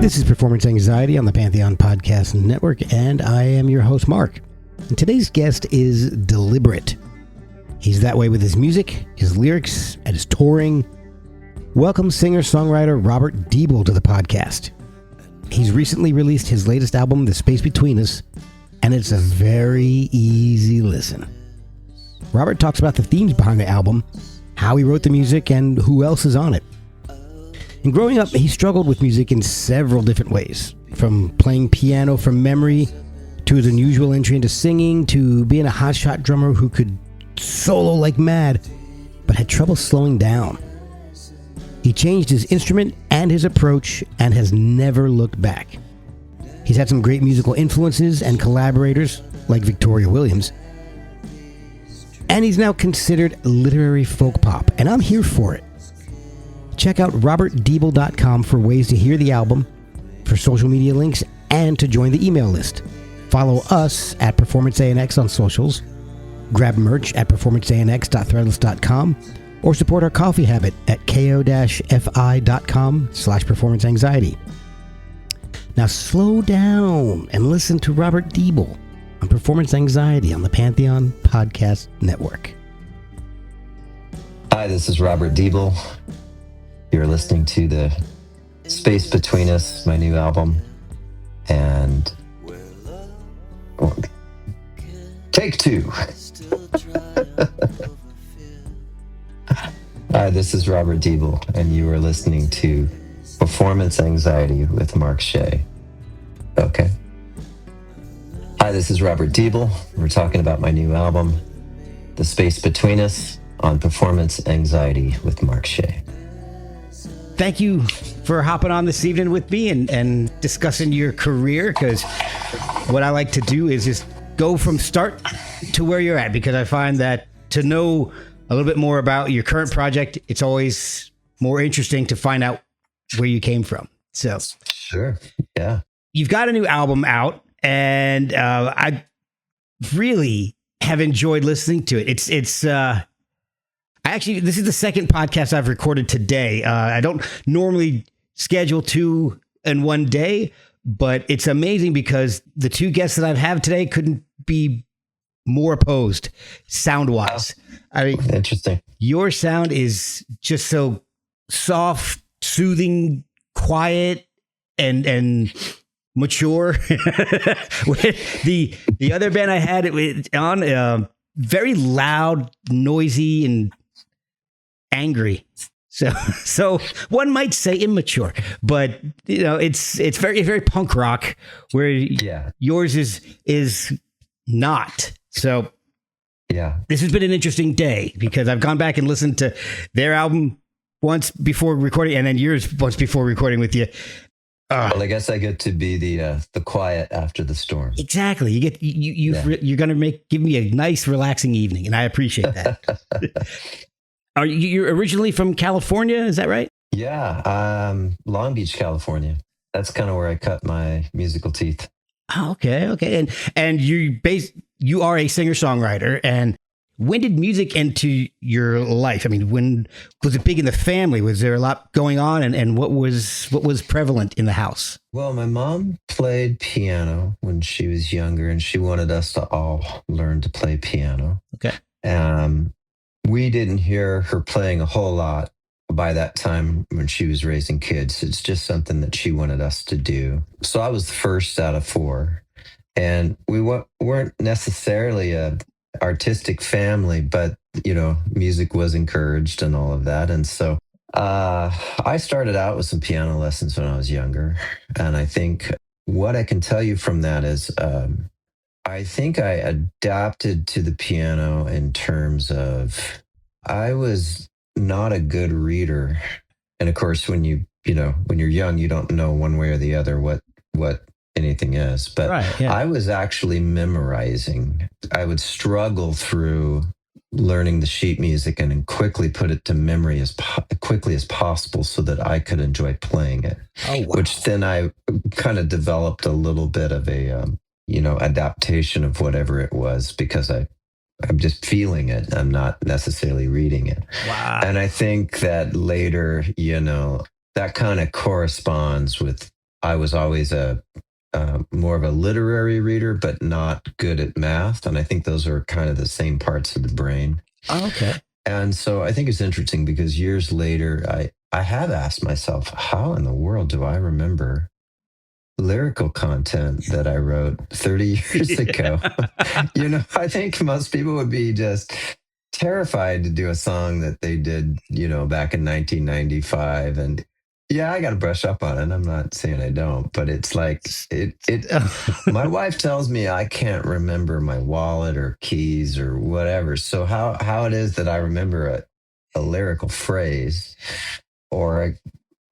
This is Performance Anxiety on the Pantheon Podcast Network, and I am your host, Mark. And today's guest is deliberate. He's that way with his music, his lyrics, and his touring. Welcome singer-songwriter Robert Deeble to the podcast. He's recently released his latest album, The Space Between Us, and it's a very easy listen. Robert talks about the themes behind the album, how he wrote the music, and who else is on it. And growing up, he struggled with music in several different ways, from playing piano from memory, to his unusual entry into singing, to being a hotshot drummer who could solo like mad, but had trouble slowing down. He changed his instrument and his approach and has never looked back. He's had some great musical influences and collaborators, like Victoria Williams, and he's now considered literary folk pop, and I'm here for it. Check out robertdeeble.com for ways to hear the album, for social media links, and to join the email list. Follow us at Performance ANX on socials, grab merch at performanceanx.threadless.com, or support our coffee habit at ko-fi.com/performanceanxiety. Now slow down and listen to Robert Deeble on Performance Anxiety on the Pantheon Podcast Network. Hi, this is Robert Deeble. You're listening to The Space Between Us, my new album. And take two. Hi, this is Robert Deeble, and you are listening to Performance Anxiety with Mark Shea. Okay. Hi, this is Robert Deeble. We're talking about my new album, The Space Between Us, on Performance Anxiety with Mark Shea. Thank you for hopping on this evening with me and discussing your career, because what I like to do is just go from start to where you're at, because I find that to know a little bit more about your current project, it's always more interesting to find out where you came from. So, sure. Yeah. You've got a new album out, and I really have enjoyed listening to it. This is the second podcast I've recorded today. I don't normally schedule two in one day, but it's amazing because the two guests that I've had today couldn't be more opposed sound-wise. I mean, interesting. Your sound is just so soft, soothing, quiet, and mature. With the other band I had it on, very loud, noisy, and angry. So one might say immature, but you know, it's very punk rock, where yours is not. So yeah, this has been an interesting day because I've gone back and listened to their album once before recording, and then yours once before recording with you. Well, I guess I get to be the quiet after the storm. Exactly. You're going to give me a nice, relaxing evening, and I appreciate that. You're originally from California, is that right? Yeah, Long Beach, California. That's kind of where I cut my musical teeth. Oh, okay. And you are a singer-songwriter. And when did music enter your life? I mean, when was it big in the family? Was there a lot going on? And what was prevalent in the house? Well, my mom played piano when she was younger, and she wanted us to all learn to play piano. Okay. We didn't hear her playing a whole lot by that time when she was raising kids. It's just something that she wanted us to do. So I was the first out of four. And we weren't necessarily a artistic family, but, you know, music was encouraged and all of that. And so I started out with some piano lessons when I was younger. And I think what I can tell you from that is I think I adapted to the piano in terms of I was not a good reader. And of course, when you're young, you don't know one way or the other what anything is. But right, yeah. I was actually memorizing. I would struggle through learning the sheet music and then quickly put it to memory as quickly as possible so that I could enjoy playing it. Oh, wow. Which then I kind of developed a little bit of a adaptation of whatever it was, because I'm just feeling it. I'm not necessarily reading it. Wow. And I think that later, that kind of corresponds with I was always a more of a literary reader, but not good at math. And I think those are kind of the same parts of the brain. Oh, okay. And so I think it's interesting because years later, I have asked myself, how in the world do I remember lyrical content that I wrote 30 years ago? I think most people would be just terrified to do a song that they did, back in 1995. And yeah, I got to brush up on it. I'm not saying I don't, but it's like my wife tells me I can't remember my wallet or keys or whatever. So how it is that I remember a lyrical phrase or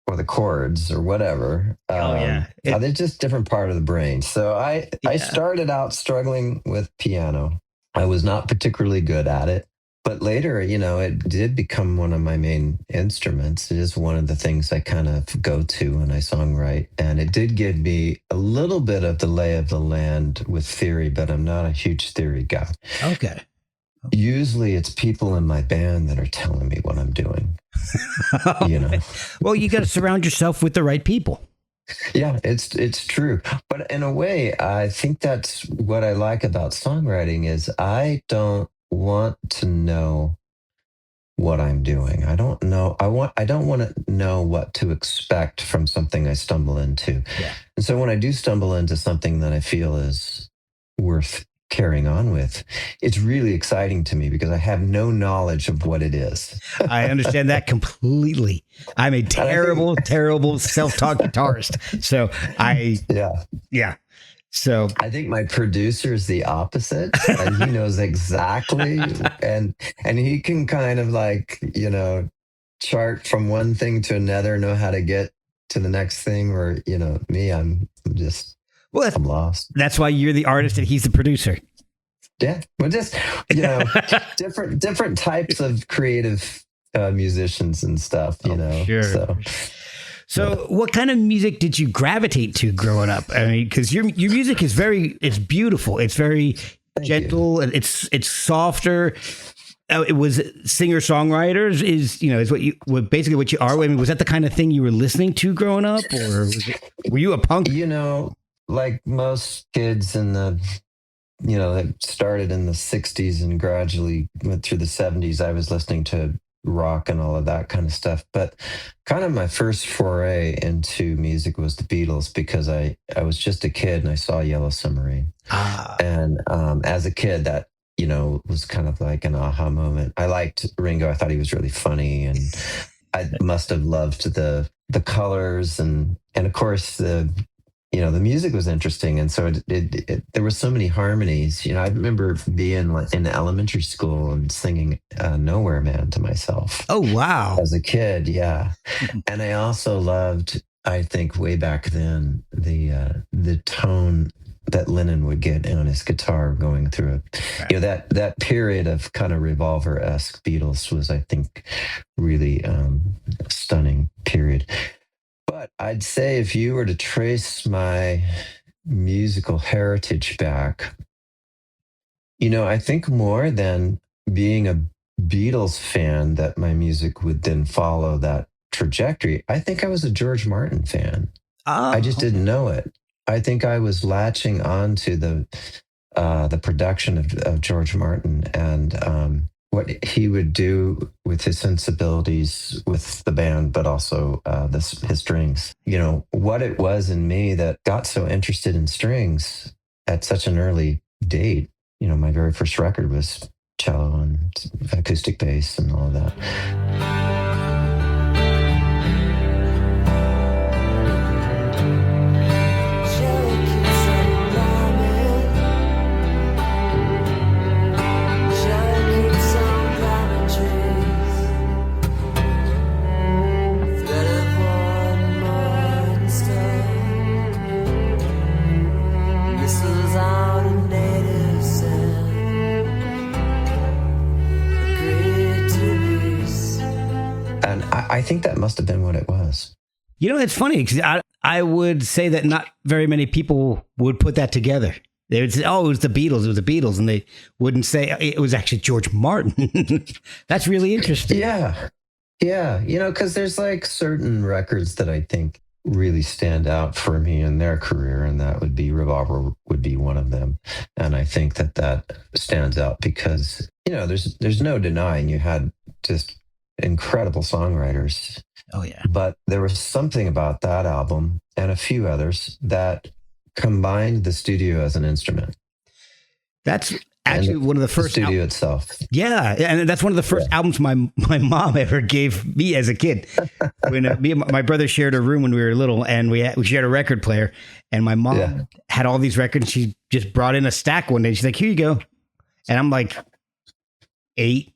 or the chords or whatever. Oh yeah. They're just different part of the brain. So I Yeah. started out struggling with piano. I was not particularly good at it. But later, it did become one of my main instruments. It is one of the things I kind of go to when I songwrite. And it did give me a little bit of the lay of the land with theory, but I'm not a huge theory guy. Okay. Usually it's people in my band that are telling me what I'm doing. Well, you got to surround yourself with the right people. Yeah, it's true. But in a way, I think that's what I like about songwriting is I don't want to know what I'm doing. I don't know. I don't want to know what to expect from something I stumble into. Yeah. And so when I do stumble into something that I feel is worth carrying on with, it's really exciting to me because I have no knowledge of what it is. I understand that completely. I'm a terrible self-taught guitarist. So yeah. So I think my producer is the opposite, and he knows exactly, and he can kind of like chart from one thing to another, know how to get to the next thing. Where me, I'm lost. That's why you're the artist and he's the producer. Yeah, well, just different types of creative musicians and stuff. Sure. So what kind of music did you gravitate to growing up? I mean, because your music is it's beautiful. It's very gentle and it's softer. It was singer-songwriters is basically what you are. I mean, was that the kind of thing you were listening to growing up, or were you a punk? Like most kids that started in the 60s and gradually went through the 70s, I was listening to rock and all of that kind of stuff. But kind of my first foray into music was the Beatles because I was just a kid and I saw Yellow Submarine. And as a kid, that, was kind of like an aha moment. I liked Ringo. I thought he was really funny. And I must have loved the colors and of course the music was interesting. And so there were so many harmonies. I remember being in elementary school and singing Nowhere Man to myself. Oh, wow. As a kid. Yeah. And I also loved, I think way back then, the tone that Lennon would get on his guitar going through it. That period of kind of Revolver-esque Beatles was, I think, really stunning period. But I'd say if you were to trace my musical heritage back, I think more than being a Beatles fan that my music would then follow that trajectory, I think I was a George Martin fan. I just didn't know it. I think I was latching on to the production of George Martin and what he would do with his sensibilities with the band, but also his strings. What it was in me that got so interested in strings at such an early date. My very first record was cello and acoustic bass and all of that. I think that must have been what it was. It's funny because I would say that not very many people would put that together. They would say, oh, it was the Beatles. And they wouldn't say it was actually George Martin. That's really interesting. Yeah. Yeah. Because there's like certain records that I think really stand out for me in their career, and that would be Revolver would be one of them. And I think that that stands out because there's no denying you had just incredible songwriters, Oh yeah. but there was something about that album and a few others that combined the studio as an instrument That's and actually one of the the first. studio itself. Yeah, and that's one of the first Yeah. albums my mom ever gave me as a kid. When me and my brother shared a room when we were little, and we shared a record player, and my mom Yeah. had all these records. She just brought in a stack one day. She's like, "Here you go," and I'm like 8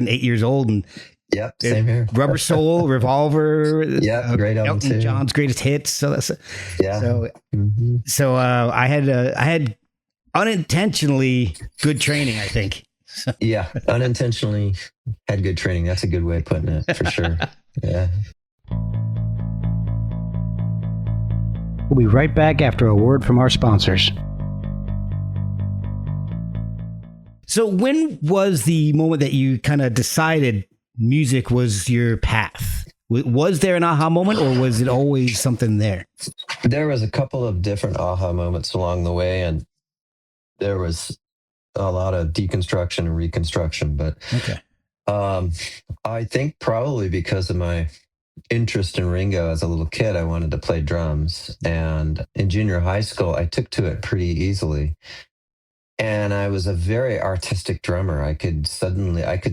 years old, and Yep, same here. Rubber Soul, Revolver, Yeah, great album Elton too. John's greatest hits. So that's Yeah. so Mhm. so. I had unintentionally good training, I think. Yeah, unintentionally had good training. That's a good way of putting it, for sure. Yeah. We'll be right back after a word from our sponsors. So, when was the moment that you kind of decided music was your path? Was there an aha moment, or was it always something there? There was a couple of different aha moments along the way, and there was a lot of deconstruction and reconstruction. But Okay. I think probably because of my interest in Ringo as a little kid, I wanted to play drums. And in junior high school, I took to it pretty easily. And I was a very artistic drummer. I could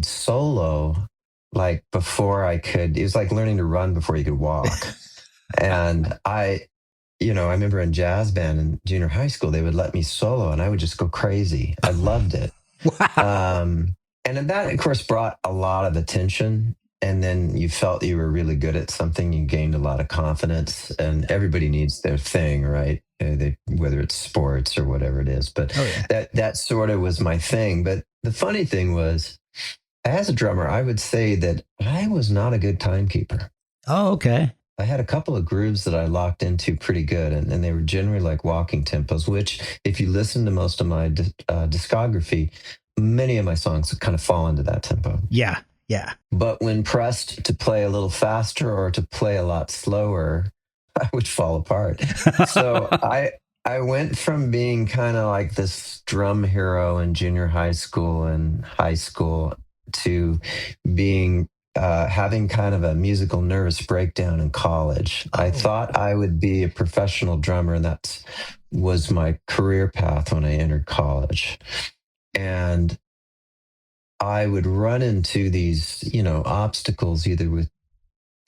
solo like before I could, it was like learning to run before you could walk. And I remember in jazz band in junior high school, they would let me solo and I would just go crazy. I loved it. Wow. And then that, of course, brought a lot of attention. And then you felt you were really good at something. You gained a lot of confidence, and everybody needs their thing, right? Whether it's sports or whatever it is. But Oh yeah. that sort of was my thing. But the funny thing was, as a drummer, I would say that I was not a good timekeeper. Oh, okay. I had a couple of grooves that I locked into pretty good, and they were generally like walking tempos, which, if you listen to most of my discography, many of my songs kind of fall into that tempo. Yeah. Yeah. But when pressed to play a little faster or to play a lot slower, I would fall apart. So I went from being kind of like this drum hero in junior high school and high school to being having kind of a musical nervous breakdown in college. I Oh. thought I would be a professional drummer, and that was my career path when I entered college. And I would run into these, obstacles either with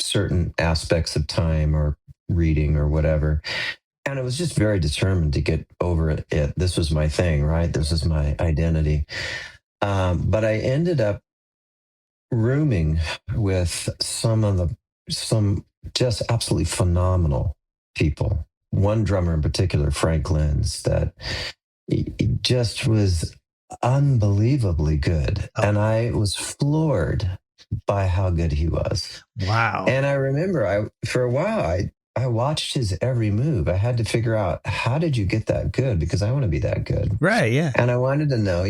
certain aspects of time or reading or whatever. And I was just very determined to get over it. This was my thing, right? This was my identity. But I ended up rooming with some just absolutely phenomenal people. One drummer in particular, Frank Lenz, that he just was unbelievably good. Oh. And I was floored by how good he was. Wow. And I remember for a while, I watched his every move. I had to figure out, how did you get that good? Because I want to be that good. Right. Yeah. And I wanted to know,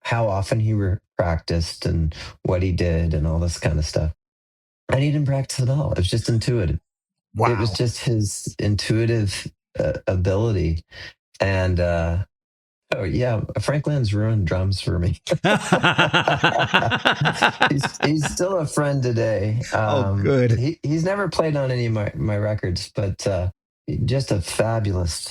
how often he practiced and what he did and all this kind of stuff. And he didn't practice at all. It was just intuitive. Wow. It was just his intuitive ability. And oh yeah, Frank Lynn's ruined drums for me. he's still a friend today. Oh, good. He's never played on any of my records, but just a fabulous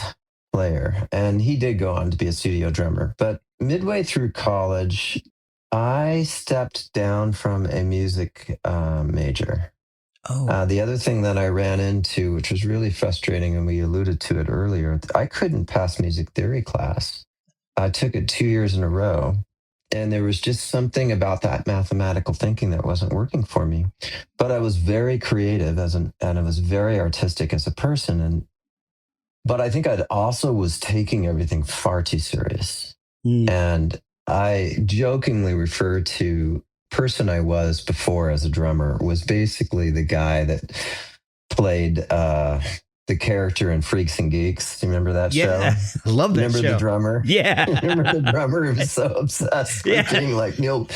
player. And he did go on to be a studio drummer. But midway through college, I stepped down from a music major. Oh. The other thing that I ran into, which was really frustrating, and we alluded to it earlier, I couldn't pass music theory class. I took it 2 years in a row, and there was just something about that mathematical thinking that wasn't working for me. But I was very creative and I was very artistic as a person, but I think I also was taking everything far too serious. Mm. And I jokingly refer to person I was before as a drummer was basically the guy that played the the character in Freaks and Geeks. Do you remember that Yeah, show? I love that Remember show. the drummer? Yeah. Remember the drummer who was so obsessed with being like Neil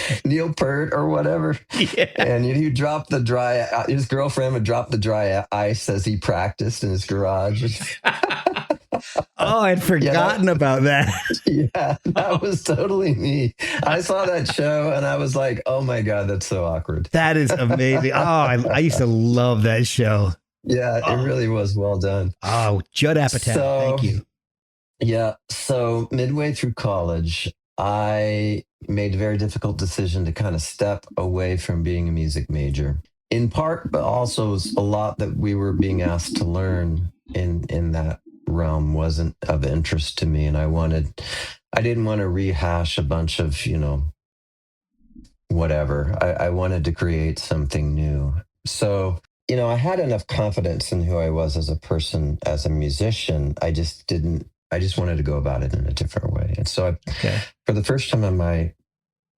Peart or whatever? Yeah. And he dropped the dry, his girlfriend would drop the dry ice as he practiced in his garage. Oh, I'd forgotten about that. Yeah, that was totally me. I saw that show and I was like, oh my God, that's so awkward. That is amazing. Oh, I used to love that show. Yeah, it really was well done. Oh, Judd Apatow. Thank you. Yeah. So midway through college, I made a very difficult decision to kind of step away from being a music major. In part, but also a lot that we were being asked to learn in that realm wasn't of interest to me. And I didn't want to rehash a bunch of, whatever. I wanted to create something new. So, I had enough confidence in who I was as a person, as a musician. I just wanted to go about it in a different way. And so for the first time in my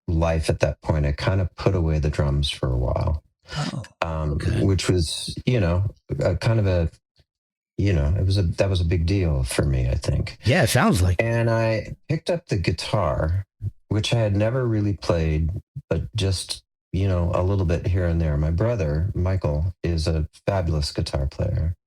life at that point, I kind of put away the drums for a while, which was, that was a big deal for me, I think. Yeah, it sounds like. And I picked up the guitar, which I had never really played, but just, a little bit here and there. My brother, Michael, is a fabulous guitar player.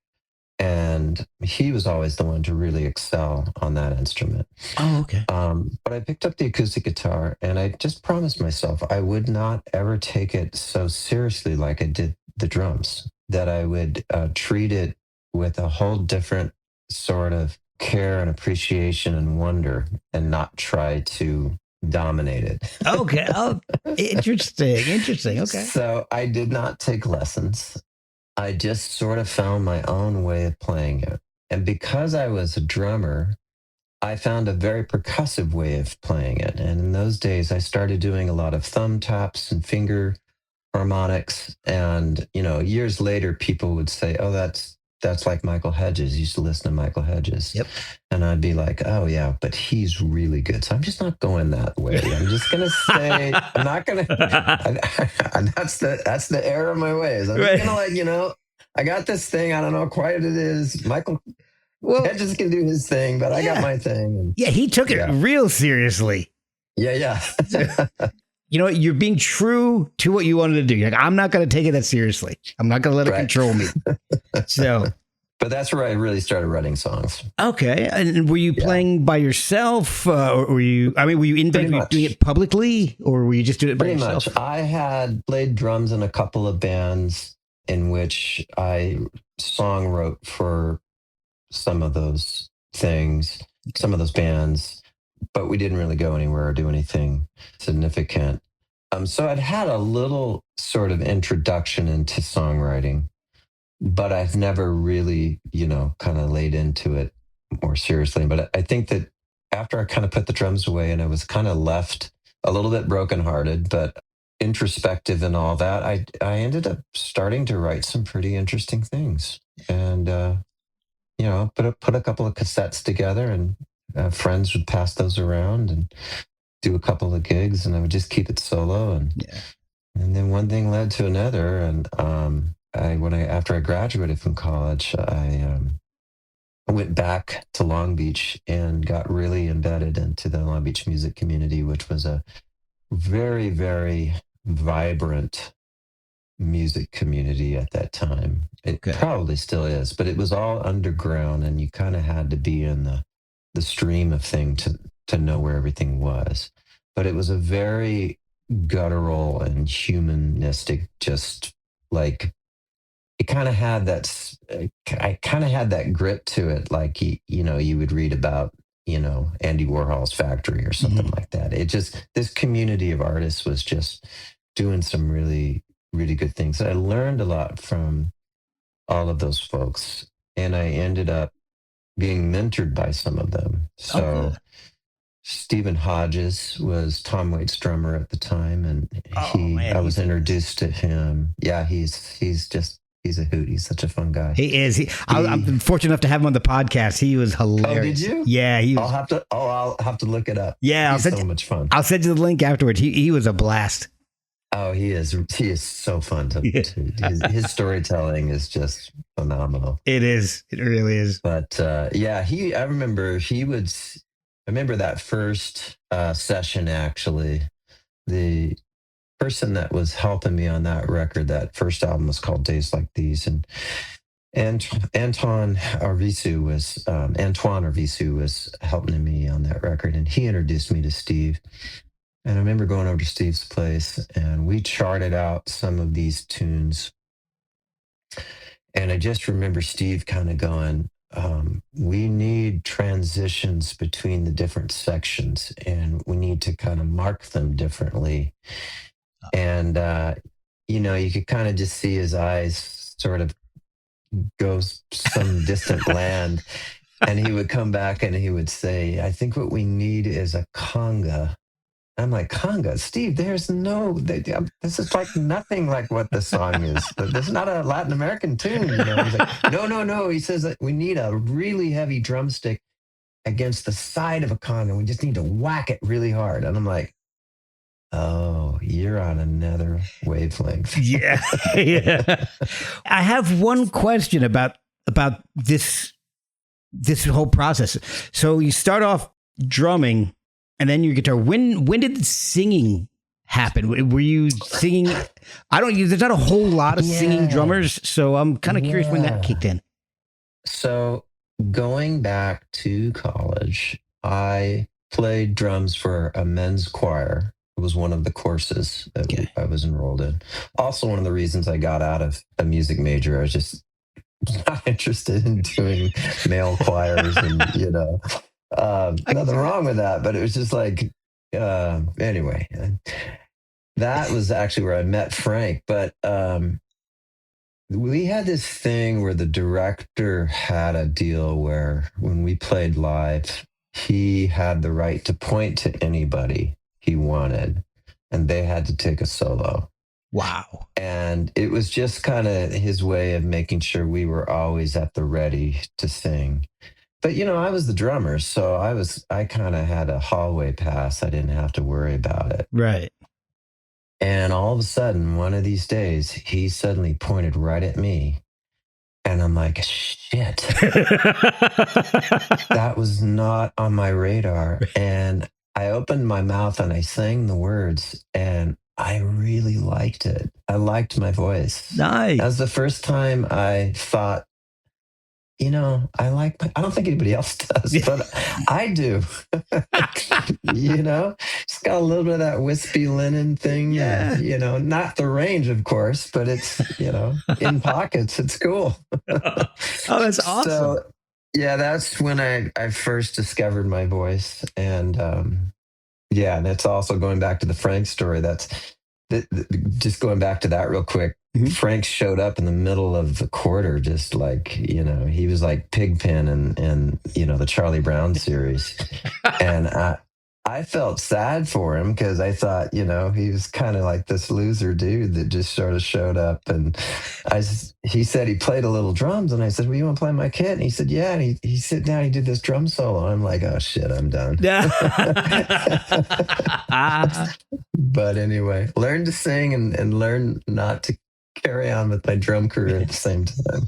And he was always the one to really excel on that instrument. Oh, okay. But I picked up the acoustic guitar and I just promised myself I would not ever take it so seriously like I did the drums, that I would treat it with a whole different sort of care and appreciation and wonder, and not try to dominate it. Okay. Oh, interesting. Okay. So I did not take lessons. I just sort of found my own way of playing it. And because I was a drummer, I found a very percussive way of playing it. And in those days, I started doing a lot of thumb taps and finger harmonics. And, years later, people would say, oh, that's like Michael Hedges. I used to listen to Michael Hedges. Yep. And I'd be like, oh yeah, but he's really good. So I'm just not going that way. I'm just going to say, I'm not going to, that's the error of my ways. I'm just going to I got this thing. I don't know quite what it is. Michael Hedges can do his thing, but I got my thing. And, he took it real seriously. Yeah. You know what? You're being true to what you wanted to do. You're like, I'm not going to take it that seriously. I'm not going to let it control me. So, but that's where I really started writing songs. Okay. And were you playing by yourself? Or were you in band? Were you doing it publicly, or were you just doing it by yourself? Pretty much. I had played drums in a couple of bands in which I song wrote for some of those things, some of those bands, but we didn't really go anywhere or do anything significant. So I'd had a little sort of introduction into songwriting, but I've never really, kind of laid into it more seriously. But I think that after I kind of put the drums away and I was kind of left a little bit brokenhearted, but introspective and all that, I ended up starting to write some pretty interesting things. And, put a couple of cassettes together, and friends would pass those around and do a couple of gigs, and I would just keep it solo. And then one thing led to another. And after I graduated from college, I went back to Long Beach and got really embedded into the Long Beach music community, which was a very, very vibrant music community at that time. It probably still is, but it was all underground, and you kind of had to be in the stream of thing to know where everything was. But it was a very guttural and humanistic, just like, it kind of had that, I kind of had that grit to it. Like, you would read about, Andy Warhol's factory or something like that. It just, this community of artists was just doing some really, really good things. I learned a lot from all of those folks, and I ended up being mentored by some of them. So Stephen Hodges was Tom Waits' drummer at the time, and I was introduced to him. Yeah, he's a hoot. He's such a fun guy. He is. I'm fortunate enough to have him on the podcast. He was hilarious. Oh, did you? Yeah, he was. I'll have to look it up. Yeah, he's so much fun. I'll send you the link afterwards. He was a blast. Oh, he is. He is so fun Yeah. his storytelling is just phenomenal. It is. It really is. But yeah, I remember I remember that first session actually. The person that was helping me on that record, that first album was called Days Like These. And Antoine Arvizu was helping me on that record. And he introduced me to Steve. And I remember going over to Steve's place and we charted out some of these tunes. And I just remember Steve kind of going, we need transitions between the different sections and we need to kind of mark them differently. And, you could kind of just see his eyes sort of go some distant land. And he would come back and he would say, I think what we need is a conga. I'm like, conga, Steve, this is like nothing like what the song is. This is not a Latin American tune. He's like, no. He says that we need a really heavy drumstick against the side of a conga. We just need to whack it really hard. And I'm like, oh, you're on another wavelength. Yeah. Yeah. I have one question about this whole process. So you start off drumming and then your guitar. When did the singing happen? Were you singing? There's not a whole lot of singing drummers. So I'm kind of curious when that kicked in. So going back to college, I played drums for a men's choir. It was one of the courses that I was enrolled in. Also, one of the reasons I got out of a music major, I was just not interested in doing male choirs and, nothing wrong with that. But it was just like, anyway, that was actually where I met Frank. But we had this thing where the director had a deal where when we played live, he had the right to point to anybody he wanted, and they had to take a solo. Wow. And it was just kind of his way of making sure we were always at the ready to sing. But, I was the drummer, so I kind of had a hallway pass. I didn't have to worry about it. Right. And all of a sudden, one of these days, he suddenly pointed right at me. And I'm like, shit. That was not on my radar. And I opened my mouth and I sang the words and I really liked it. I liked my voice. Nice. That was the first time I thought, I don't think anybody else does, but I do. It's got a little bit of that wispy linen thing. Yeah. Not the range, of course, but it's, in pockets. It's cool. Oh, that's awesome. So, yeah, that's when I first discovered my voice. And that's also going back to the Frank story. Just going back to that real quick. Mm-hmm. Frank showed up in the middle of the quarter, just like, he was like Pigpen and the Charlie Brown series. And I felt sad for him because I thought, he was kind of like this loser dude that just sort of showed up. And he said he played a little drums. And I said, well, you want to play my kit? And he said, yeah. And he sit down, he did this drum solo. I'm like, oh shit, I'm done. But anyway, learn to sing and learn not to carry on with my drum career at the same time.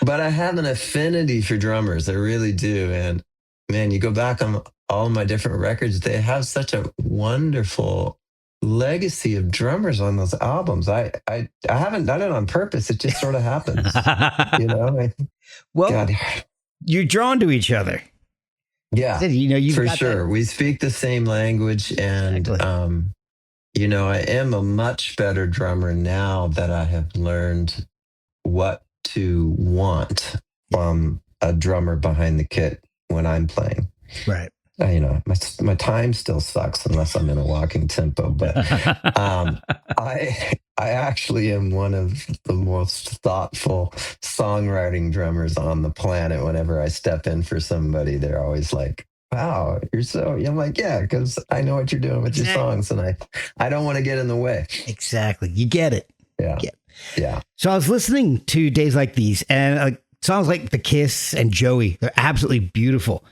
But I have an affinity for drummers. I really do. And man, you go back on all my different records, they have such a wonderful legacy of drummers on those albums. I haven't done it on purpose. It just sort of happens. Well, you're drawn to each other. Yeah, for sure. We speak the same language. And, exactly. I am a much better drummer now that I have learned what to want from a drummer behind the kit when I'm playing. Right. My time still sucks unless I'm in a walking tempo, but I actually am one of the most thoughtful songwriting drummers on the planet. Whenever I step in for somebody, they're always like, wow, I'm like, yeah, because I know what you're doing with your songs and I don't want to get in the way. Exactly. You get it. Yeah. Yeah. So I was listening to Days Like These and songs like The Kiss and Joey, they're absolutely beautiful.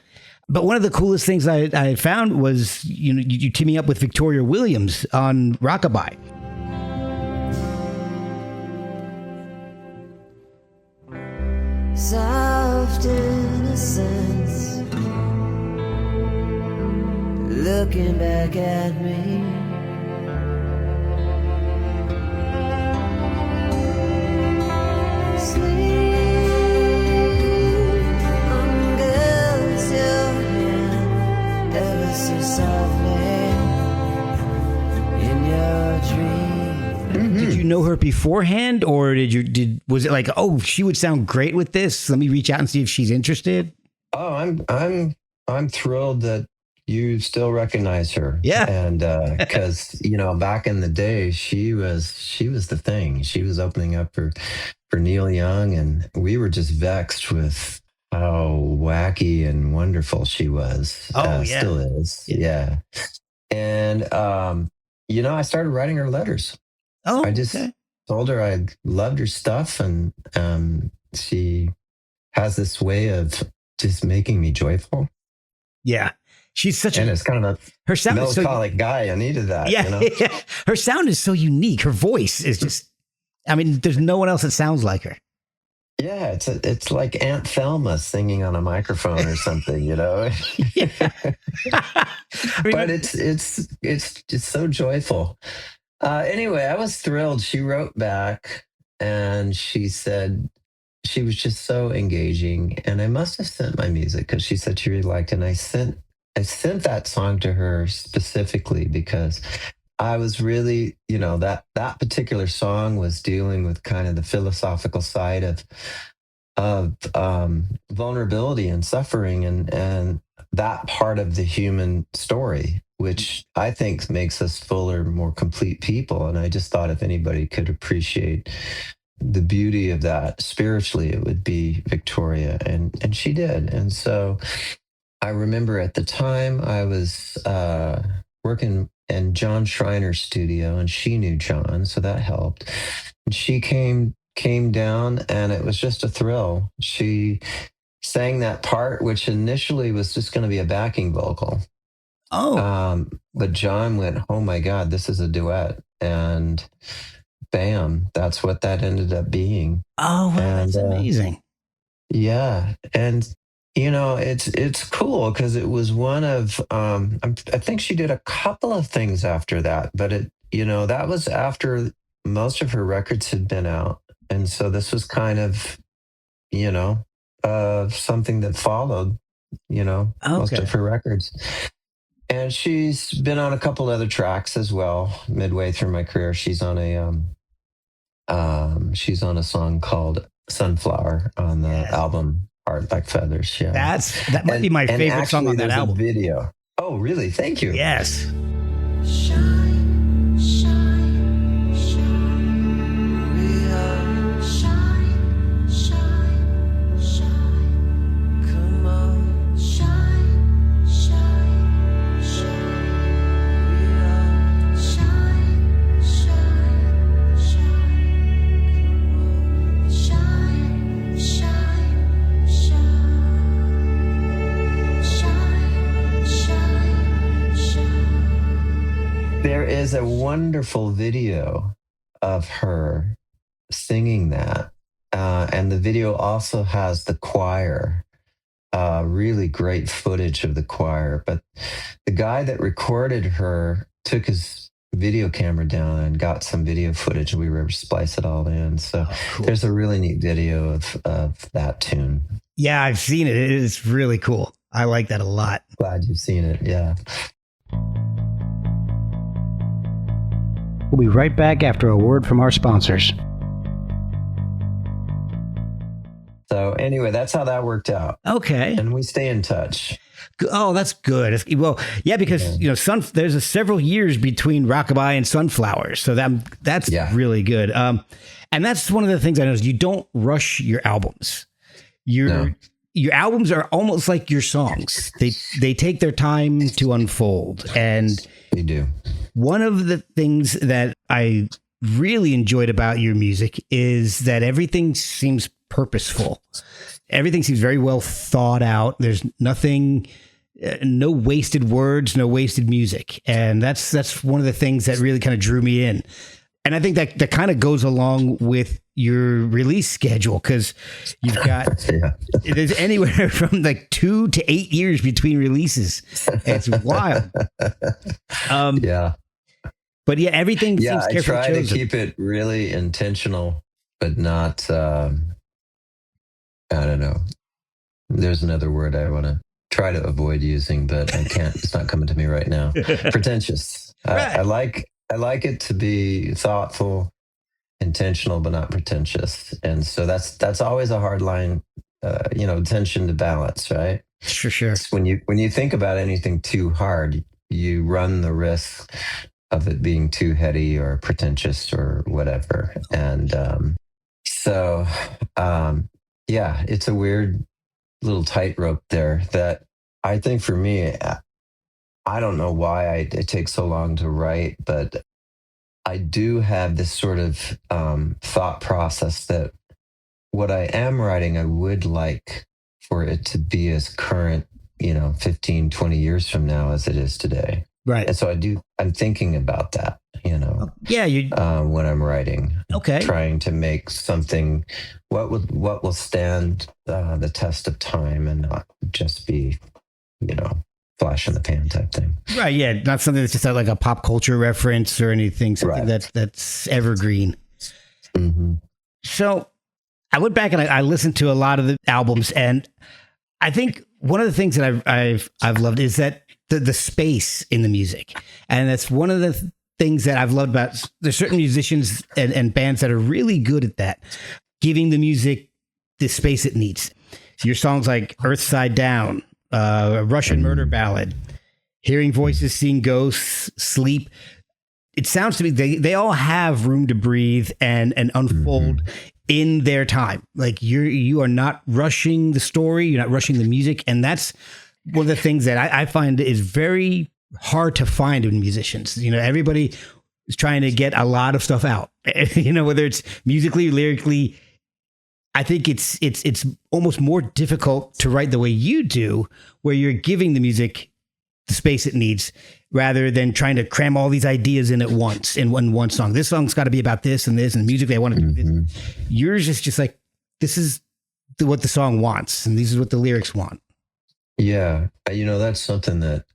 But one of the coolest things I found was, you teaming up with Victoria Williams on Rockabye. Soft innocence, looking back at me. Sleep on girls, your hand ever so softly in your dream. Did you know her beforehand, or was it like, oh, she would sound great with this? Let me reach out and see if she's interested. Oh, I'm thrilled that you still recognize her. Yeah. And because back in the day, she was the thing. She was opening up for Neil Young, and we were just vexed with how wacky and wonderful she was. Oh, yeah. Still is. Yeah. And I started writing her letters. Oh, I just told her I loved her stuff, and she has this way of just making me joyful. Yeah, she's it's kind of her sound melancholic guy. I needed that. Yeah, yeah, her sound is so unique. Her voice is just. I mean, there's no one else that sounds like her. Yeah, it's like Aunt Thelma singing on a microphone or something, Yeah. But it's just so joyful. Anyway, I was thrilled. She wrote back and she said she was just so engaging, and I must have sent my music because she said she really liked it. And I sent that song to her specifically because I was really, that particular song was dealing with kind of the philosophical side of vulnerability and suffering and that part of the human story, which I think makes us fuller, more complete people. And I just thought if anybody could appreciate the beauty of that spiritually, it would be Victoria. And she did. And so I remember at the time I was working in John Schreiner's studio, and she knew John, so that helped. And she came down, and it was just a thrill. She sang that part, which initially was just going to be a backing vocal. Oh. But John went, oh my God, this is a duet. And bam, that's what that ended up being. Oh, wow, that's amazing. Yeah. And, it's cool because it was one of, I think she did a couple of things after that, but that was after most of her records had been out. And so this was kind of, something that followed, most of her records. And she's been on a couple other tracks as well. Midway through my career, she's on a song called Sunflower on the album Heart Like Feathers. Yeah, that might be my favorite song on that album. Video. Oh, really? Thank you. Yes. Shine, shine, shine. We are shine, shine, shine. Come on, shine, shine, shine. We are shine, shine, shine. Come on, shine, shine, shine. Shine, shine, shine. There is a wonderful video of her singing that. And the video also has the choir, really great footage of the choir. But the guy that recorded her took his video camera down and got some video footage. We were able to splice it all in. So cool. There's a really neat video of that tune. Yeah, I've seen it. It is really cool. I like that a lot. Glad you've seen it. Yeah. We'll be right back after a word from our sponsors. So anyway, that's how that worked out. Okay. And we stay in touch. Oh, that's good. Well, yeah, because there's several years between Rockabye and Sunflowers, so that's really good. And that's one of the things I noticed. You don't rush your albums. Your albums are almost like your songs. They take their time to unfold, and they do. One of the things that I really enjoyed about your music is that everything seems purposeful. Everything seems very well thought out. There's nothing no wasted words, no wasted music. And that's one of the things that really kind of drew me in. And I think that kind of goes along with your release schedule, because you've got there's anywhere from like 2 to 8 years between releases. It's wild. Yeah. But yeah, everything seems I carefully try chosen. to keep it really intentional, but not, I don't know. There's another word I want to try to avoid using, but I can't. It's not coming to me right now. Pretentious. Right. I like it to be thoughtful, intentional, but not pretentious. And so that's always a hard line, tension to balance, right? Sure. It's when you think about anything too hard, you run the risk of it being too heady or pretentious or whatever. And it's a weird little tightrope there that I think for me, I don't know why it takes so long to write, but I do have this sort of thought process that what I am writing, I would like for it to be as current, 15, 20 years from now as it is today. Right. And so I'm thinking about that, Yeah. when I'm writing. Okay. Trying to make something, what will stand the test of time and not just be, flash in the pan type thing. Right. Yeah. Not something that's just like a pop culture reference or anything. Something Right. that's evergreen. Mm-hmm. So I went back and I listened to a lot of the albums, and I think one of the things that I've loved is that the space in the music, and that's one of the things that I've loved about. There's certain musicians and bands that are really good at that, giving the music the space it needs. So your songs like Earthside Down, a Russian Murder Ballad, Hearing Voices, Seeing Ghosts, Sleep. It sounds to me they all have room to breathe and unfold in their time. Like you are not rushing the story, you're not rushing the music, and that's one of the things that I find is very hard to find in musicians. Everybody is trying to get a lot of stuff out. Whether it's musically, lyrically. I think it's almost more difficult to write the way you do, where you're giving the music the space it needs, rather than trying to cram all these ideas in at once in one song. This song's got to be about this and this, and musically I want to do this. Yours is just like, this is what the song wants, and these is what the lyrics want. Yeah, that's something that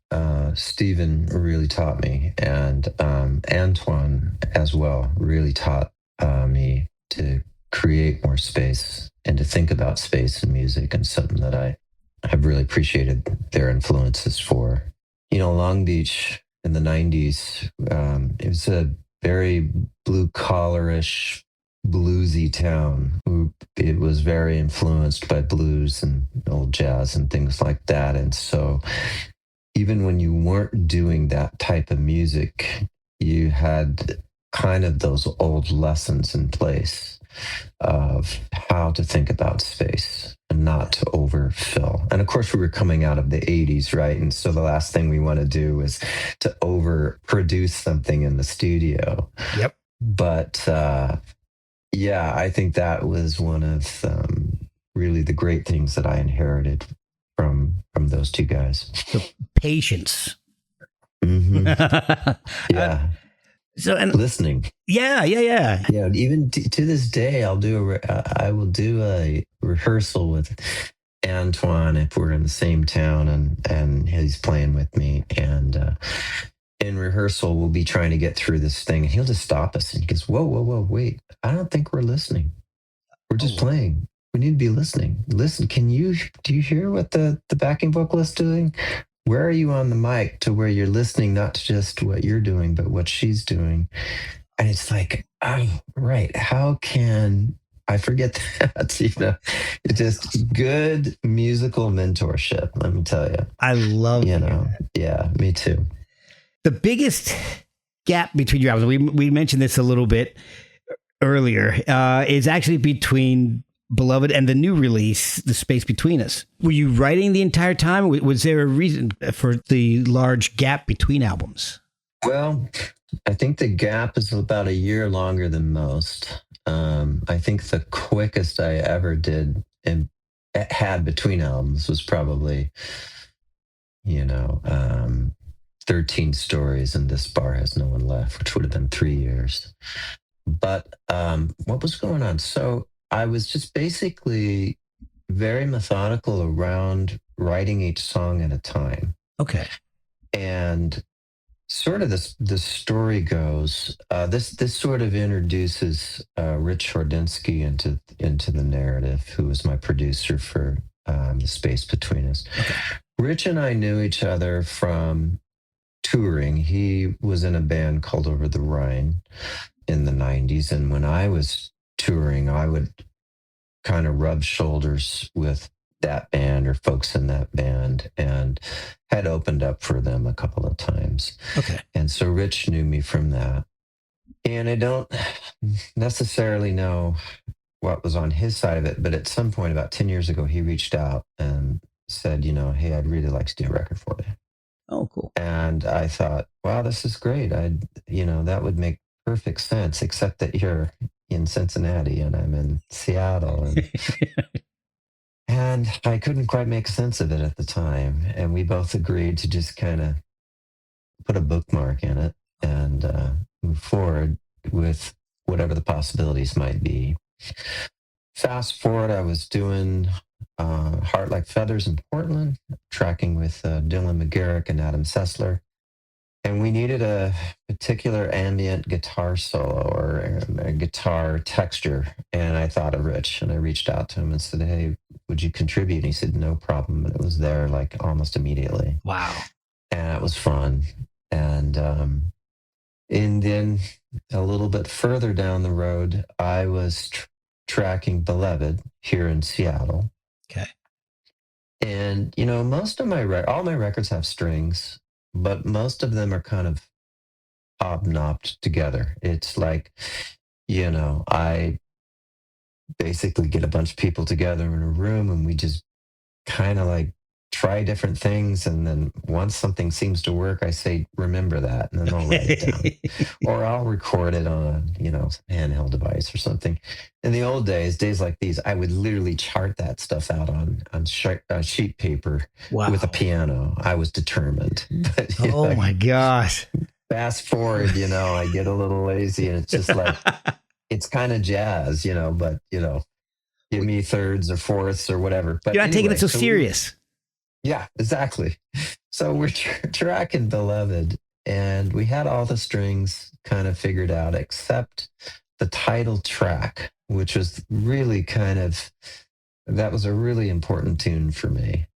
Stephen really taught me, and Antoine as well really taught me to create more space and to think about space in music, and something that I have really appreciated their influences for. Long Beach in the 90s, it was a very blue-collarish, bluesy town. It was very influenced by blues and old jazz and things like that. And so even when you weren't doing that type of music, you had kind of those old lessons in place of how to think about space and not to overfill. And of course, we were coming out of the 80s, right? And so the last thing we want to do is to overproduce something in the studio. Yep. But I think that was one of really the great things that I inherited from those two guys. The patience. Yeah. So and listening. Yeah. Yeah. Even to this day, I will do a rehearsal with Antoine if we're in the same town and he's playing with me. And in rehearsal, we'll be trying to get through this thing, and he'll just stop us and he goes, "Whoa, wait! I don't think we're listening. We're just playing. We need to be listening. Listen, do you hear what the backing vocalist doing? Where are you on the mic to where you're listening, not to just what you're doing, but what she's doing?" And it's like, oh, right. How can I forget that? It's just good musical mentorship. Let me tell you. I love Yeah, me too. The biggest gap between your albums, we mentioned this a little bit earlier, is actually between Beloved and the new release, The Space Between Us. Were you writing the entire time? Was there a reason for the large gap between albums? Well, I think the gap is about a year longer than most. I think the quickest I ever did and had between albums was probably you know, 13 stories and this bar has no one left, which would have been 3 years. But what was going on? So I was just basically very methodical around writing each song at a time. Okay. And sort of the story goes, this sort of introduces Rich Hordinsky into the narrative, who was my producer for The Space Between Us. Okay. Rich and I knew each other from touring. He was in a band called Over the Rhine in the 90s. And when I was touring, I would kind of rub shoulders with that band or folks in that band and had opened up for them a couple of times. Okay. And so Rich knew me from that. And I don't necessarily know what was on his side of it, but at some point about 10 years ago, he reached out and said, hey, I'd really like to do a record for you. Oh, cool. And I thought, wow, this is great. That would make perfect sense, except that you're in Cincinnati and I'm in Seattle. And I couldn't quite make sense of it at the time. And we both agreed to just kind of put a bookmark in it and move forward with whatever the possibilities might be. Fast forward, I was doing Heart Like Feathers in Portland, tracking with Dylan McGarrick and Adam Sessler. And we needed a particular ambient guitar solo or a guitar texture. And I thought of Rich and I reached out to him and said, hey, would you contribute? And he said, no problem. And it was there like almost immediately. Wow. And it was fun. And then a little bit further down the road, I was tracking Beloved here in Seattle. Okay. And, most of all my records have strings, but most of them are kind of hobnobbed together. It's like, I basically get a bunch of people together in a room and we just kind of like try different things. And then once something seems to work, I say, remember that. And then I'll write it down or I'll record it on a, handheld device or something. In the old days like these, I would literally chart that stuff out on sheet paper with a piano. I was determined. But, oh my gosh. Fast forward, I get a little lazy and it's just like, it's kind of jazz, but, give me thirds or fourths or whatever. But you're not taking it so serious. Yeah, exactly. So we're tracking Beloved and we had all the strings kind of figured out except the title track, which was really that was a really important tune for me.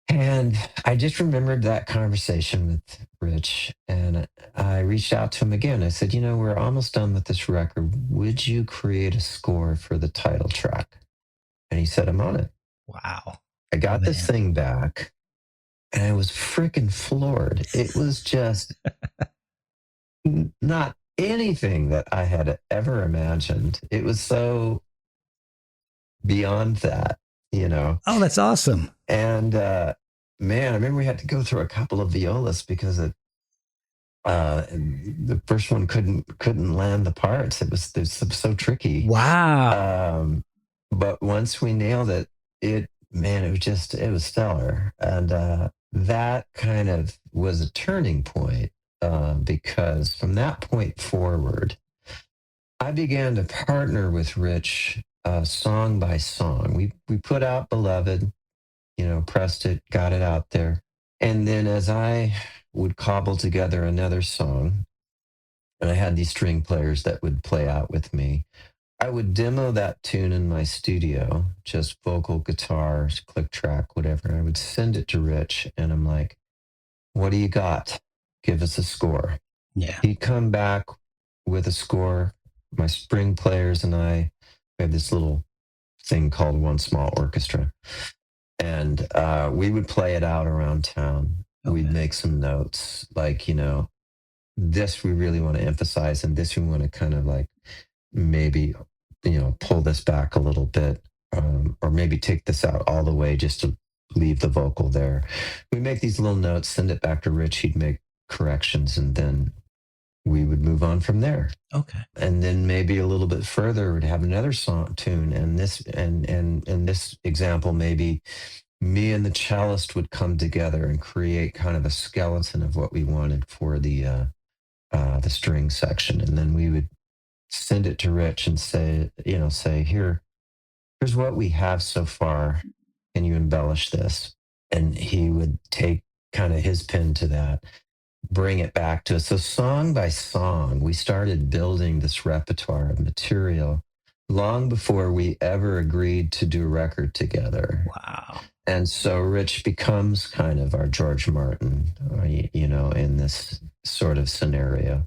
And I just remembered that conversation with Rich and I reached out to him again. I said, we're almost done with this record. Would you create a score for the title track? And he said, I'm on it. Wow. I got this thing back and I was freaking floored. It was just not anything that I had ever imagined. It was so beyond that, Oh, that's awesome. And man, I remember we had to go through a couple of violas because the first one couldn't land the parts. It was so tricky. Wow. But once we nailed it, it was stellar. And that kind of was a turning point because from that point forward, I began to partner with Rich song by song. We put out Beloved, pressed it, got it out there. And then as I would cobble together another song, and I had these string players that would play out with me, I would demo that tune in my studio, just vocal, guitar, click track, whatever. And I would send it to Rich and I'm like, what do you got? Give us a score. Yeah. He'd come back with a score. My string players and I have this little thing called One Small Orchestra. And we would play it out around town. Okay. We'd make some notes like, this we really want to emphasize and this we want to kind of like maybe, pull this back a little bit or maybe take this out all the way just to leave the vocal there. We make these little notes, send it back to Rich. He'd make corrections and then we would move on from there. Okay. And then maybe a little bit further, we'd have another song tune. And this, and in this example, maybe me and the cellist would come together and create kind of a skeleton of what we wanted for the string section, and then we would send it to Rich and say, here's what we have so far. Can you embellish this? And he would take kind of his pen to that, bring it back to us. So song by song, we started building this repertoire of material long before we ever agreed to do a record together. Wow. And so Rich becomes kind of our George Martin, in this sort of scenario.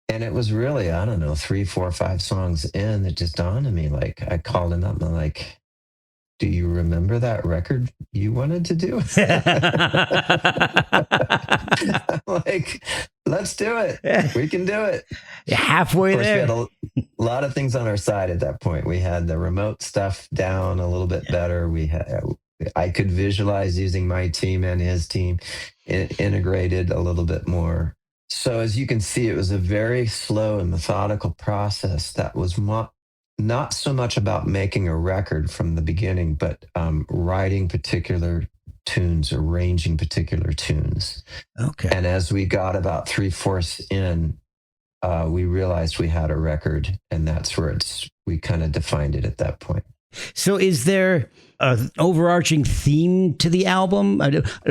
And it was really, I don't know, 3, 4, 5 songs in that just dawned on me. Like, I called him up and I'm like, do you remember that record you wanted to do? Like, let's do it. We can do it. You're halfway Of course, there. we had a lot of things on our side at that point. We had the remote stuff down a little bit better. I could visualize using my team and his team integrated a little bit more. So as you can see, it was a very slow and methodical process that was not so much about making a record from the beginning, but writing particular tunes, arranging particular tunes. Okay. And as we got about 3/4 in, we realized we had a record, and that's where we kind of defined it at that point. So is there an overarching theme to the album?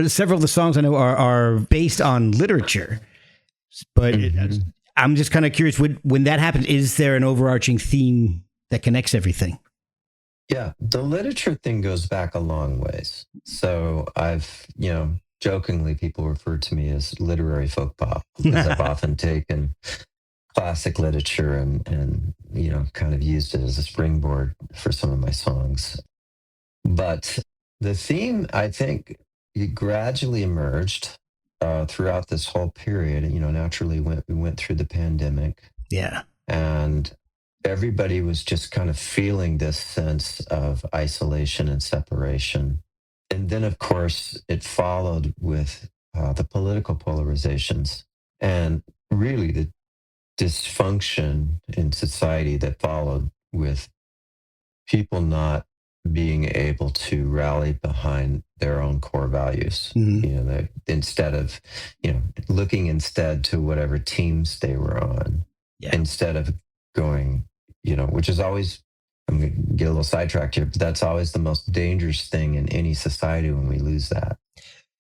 Several of the songs I know are based on literature, but I'm just kind of curious, when that happens, is there an overarching theme that connects everything? Yeah, the literature thing goes back a long ways. So I've, jokingly, people refer to me as literary folk pop because I've often taken classic literature and kind of used it as a springboard for some of my songs. But the theme, I think, it gradually emerged throughout this whole period. And, naturally, we went through the pandemic. Yeah. And everybody was just kind of feeling this sense of isolation and separation. And then, of course, it followed with the political polarizations and really the dysfunction in society that followed, with people not being able to rally behind their own core values. Mhm. Instead of, looking instead to whatever teams they were on, Yeah. instead of going, which is always, I'm going to get a little sidetracked here, but that's always the most dangerous thing in any society when we lose that.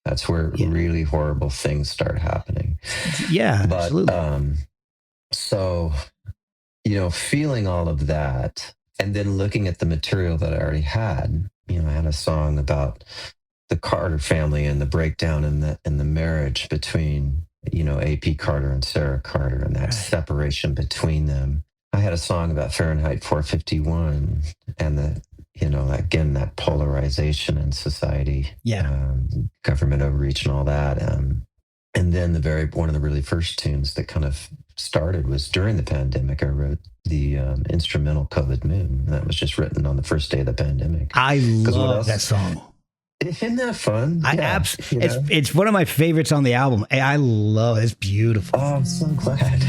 That's where really horrible things start happening. Yeah, But absolutely. so, feeling all of that and then looking at the material that I already had, I had a song about the Carter family and the breakdown in the marriage between, AP Carter and Sarah Carter, and that Right. separation between them. I had a song about Fahrenheit 451 and again, that polarization in society, Yeah. government overreach and all that. And then one of the really first tunes that kind of started was during the pandemic. I wrote the instrumental COVID Moon. That was just written on the first day of the pandemic. I 'Cause what love else? that song. Isn't that fun? It's one of my favorites on the album. I love it. It's beautiful. Oh, I'm so glad.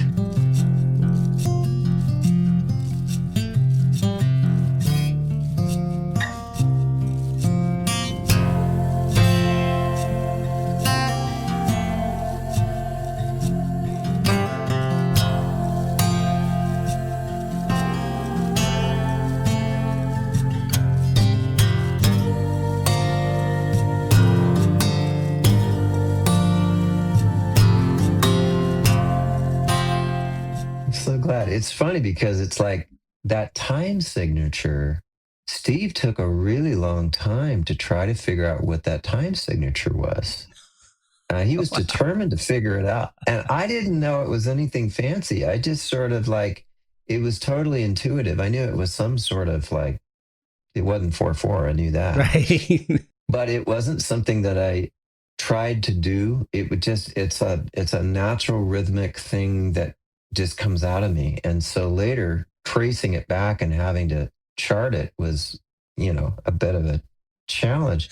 I'm so glad. It's funny because it's like that time signature. Steve took a really long time to try to figure out what that time signature was. He was determined to figure it out. And I didn't know it was anything fancy. I just sort of it was totally intuitive. I knew it was some sort of it wasn't 4/4. I knew that. Right. But it wasn't something that I tried to do. It's a natural rhythmic thing that just comes out of me. And so later tracing it back and having to chart it was, a bit of a challenge.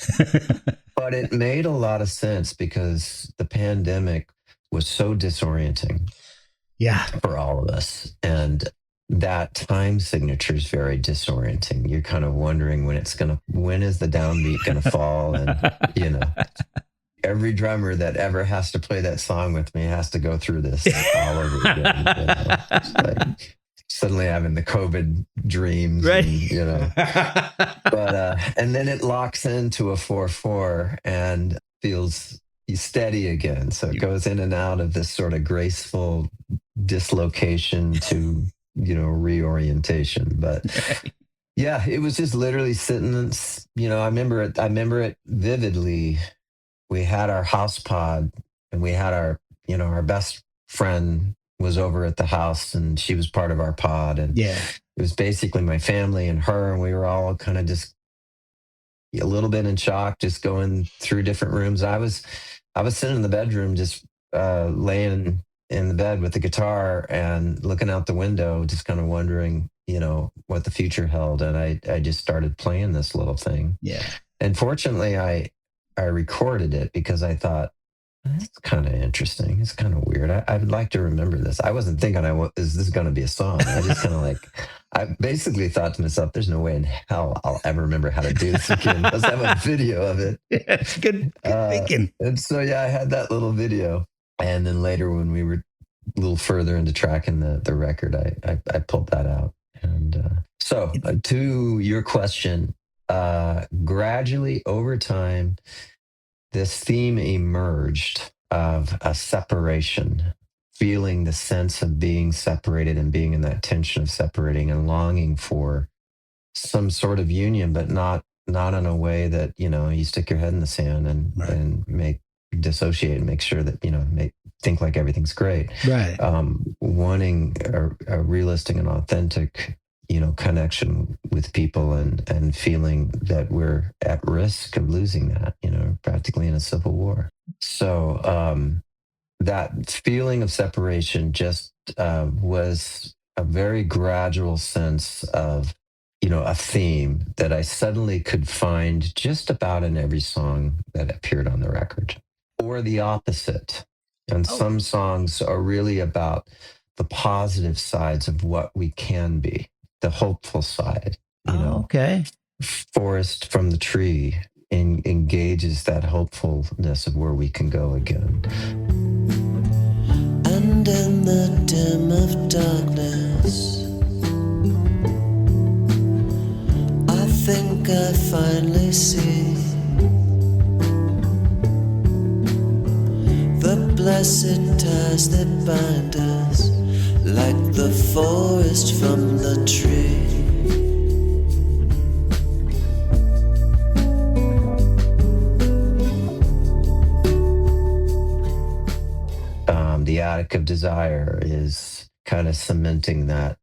But it made a lot of sense because the pandemic was so disorienting Yeah. for all of us. And that time signature is very disorienting. You're kind of wondering when is the downbeat gonna fall? And you know, every drummer that ever has to play that song with me has to go through this all over again. You know? It's like suddenly having the COVID dreams, Right. and, you know. But and then it locks into a 4/4 and feels steady again. So it goes in and out of this sort of graceful dislocation to, you know, reorientation. But yeah, it was just literally sitting. You know, I remember it vividly. We had our house pod, and we had our best friend was over at the house, and she was part of our pod, and Yeah. it was basically my family and her, and we were all kind of just a little bit in shock, just going through different rooms. I was sitting in the bedroom, just laying in the bed with the guitar and looking out the window, just kind of wondering, you know, what the future held. And I just started playing this little thing. Yeah. And fortunately, I recorded it because I thought, that's kind of interesting. It's kind of weird. I would like to remember this. I wasn't thinking, is this going to be a song? I just kind of I basically thought to myself, there's no way in hell I'll ever remember how to do this again. Let's have a video of it. Yeah, it's good thinking. And so, yeah, I had that little video. And then later, when we were a little further into tracking the record, I pulled that out. And so to your question, gradually over time, this theme emerged of a separation, feeling the sense of being separated and being in that tension of separating and longing for some sort of union, but not in a way that, you know, you stick your head in the sand and Right. and dissociate and make sure that, you know, think like everything's great. Right. Wanting a realistic and authentic, you know, connection with people, and feeling that we're at risk of losing that, you know, practically in a civil war. So that feeling of separation just was a very gradual sense of, you know, a theme that I suddenly could find just about in every song that appeared on the record, or the opposite. And Oh. some songs are really about the positive sides of what we can be, the hopeful side, you Oh, know. okay. Forest from the Tree engages that hopefulness of where we can go again. And in the dim of darkness, I think I finally see the blessed ties that bind us, like the forest from the tree. The attic of desire is kind of cementing that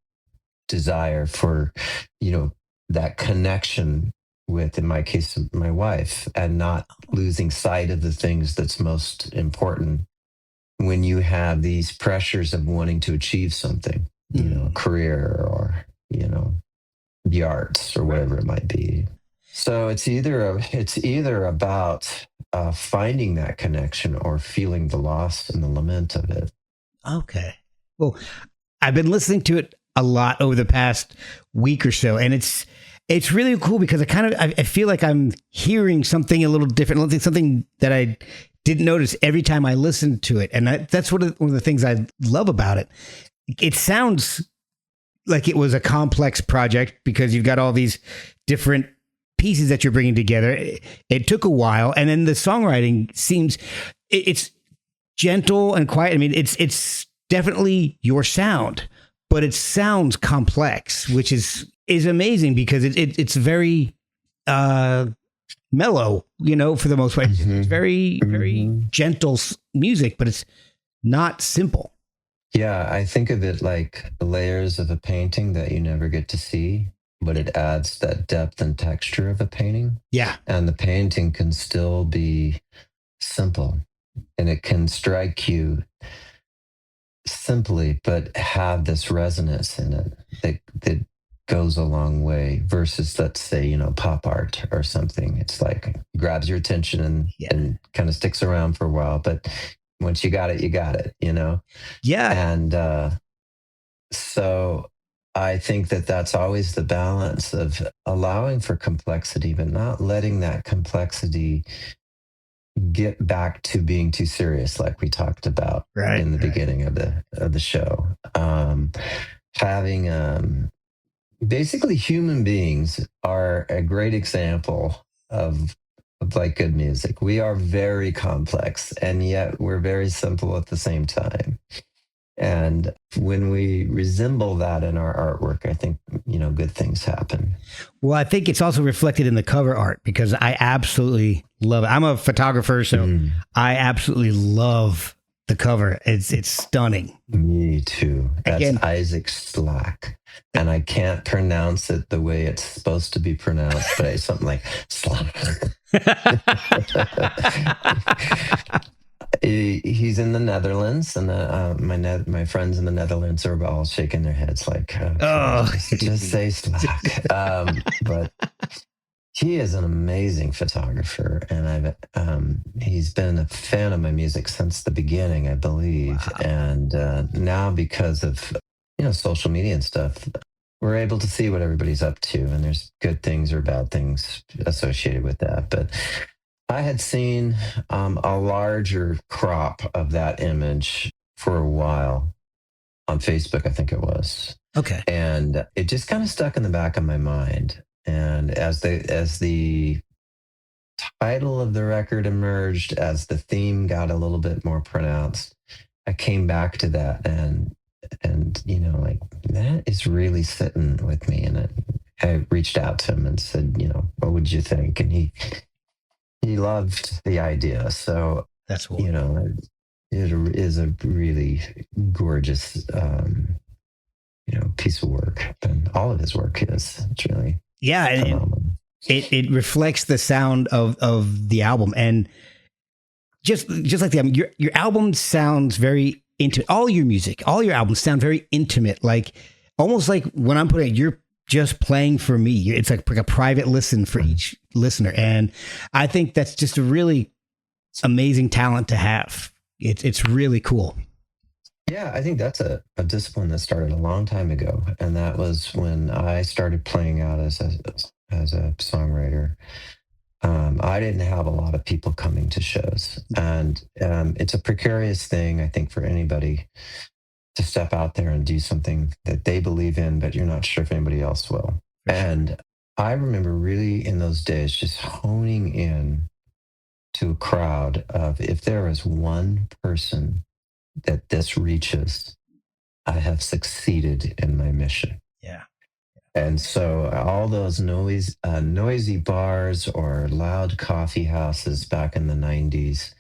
desire for, you know, that connection with, in my case, my wife, and not losing sight of the things that's most important when you have these pressures of wanting to achieve something, you know, a career, or, you know, the arts, or whatever it might be. So it's either about finding that connection, or feeling the loss and the lament of it. Okay. Well, I've been listening to it a lot over the past week or so, and it's really cool because I feel like I'm hearing something a little different, something that I didn't notice every time I listened to it, and that's one of the things I love about it. It sounds like it was a complex project because you've got all these different pieces that you're bringing together. It took a while, and then the songwriting seems it's gentle and quiet. I mean, it's definitely your sound, but it sounds complex, which is amazing because it's very mellow, you know, for the most part. Mhm. It's very Mhm. gentle music, but it's not simple. Yeah, I think of it like the layers of a painting that you never get to see, but it adds that depth and texture of a painting. Yeah. And the painting can still be simple, and it can strike you simply, but have this resonance in it that goes a long way, versus, let's say, you know, pop art or something. It's like grabs your attention and kind of sticks around for a while, but once you got it, you know? Yeah. And so I think that that's always the balance of allowing for complexity, but not letting that complexity get back to being too serious, like we talked about Right. in the Right. beginning of the show. Having basically human beings are a great example of like good music. We are very complex, and yet we're very simple at the same time. And when we resemble that in our artwork, I think, good things happen. Well, I think it's also reflected in the cover art because I absolutely love it. I'm a photographer, so I absolutely love the cover. It's stunning. Me too. That's Again, Isaac Slack. And I can't pronounce it the way it's supposed to be pronounced, but it's something like Slack. He's in the Netherlands, and my friends in the Netherlands are all shaking their heads like, Oh. just say Slack. But he is an amazing photographer, and he's been a fan of my music since the beginning, I believe. Wow. And now, because of social media and stuff, we're able to see what everybody's up to, and there's good things or bad things associated with that. But I had seen a larger crop of that image for a while on Facebook, I think it was. Okay. And it just kind of stuck in the back of my mind. And as the title of the record emerged, as the theme got a little bit more pronounced, I came back to that, and like, that is really sitting with me. And I reached out to him and said, what would you think? And he loved the idea. So That's cool. it is a really gorgeous piece of work, and all of his work is. It's really phenomenal. It reflects the sound of the album, and just like the album, your album sounds very intimate. All your albums sound very intimate, like almost like when I'm putting it, you're just playing for me. It's like a private listen for each listener, and I think that's just a really amazing talent to have. It's really cool. Yeah, I think that's a discipline that started a long time ago, and that was when I started playing out as a songwriter. I didn't have a lot of people coming to shows, and it's a precarious thing, I think, for anybody to step out there and do something that they believe in, but you're not sure if anybody else will. And I remember really in those days just honing in to a crowd of, if there is one person that this reaches, I have succeeded in my mission. Yeah. And so all those noisy bars or loud coffee houses back in the 90s,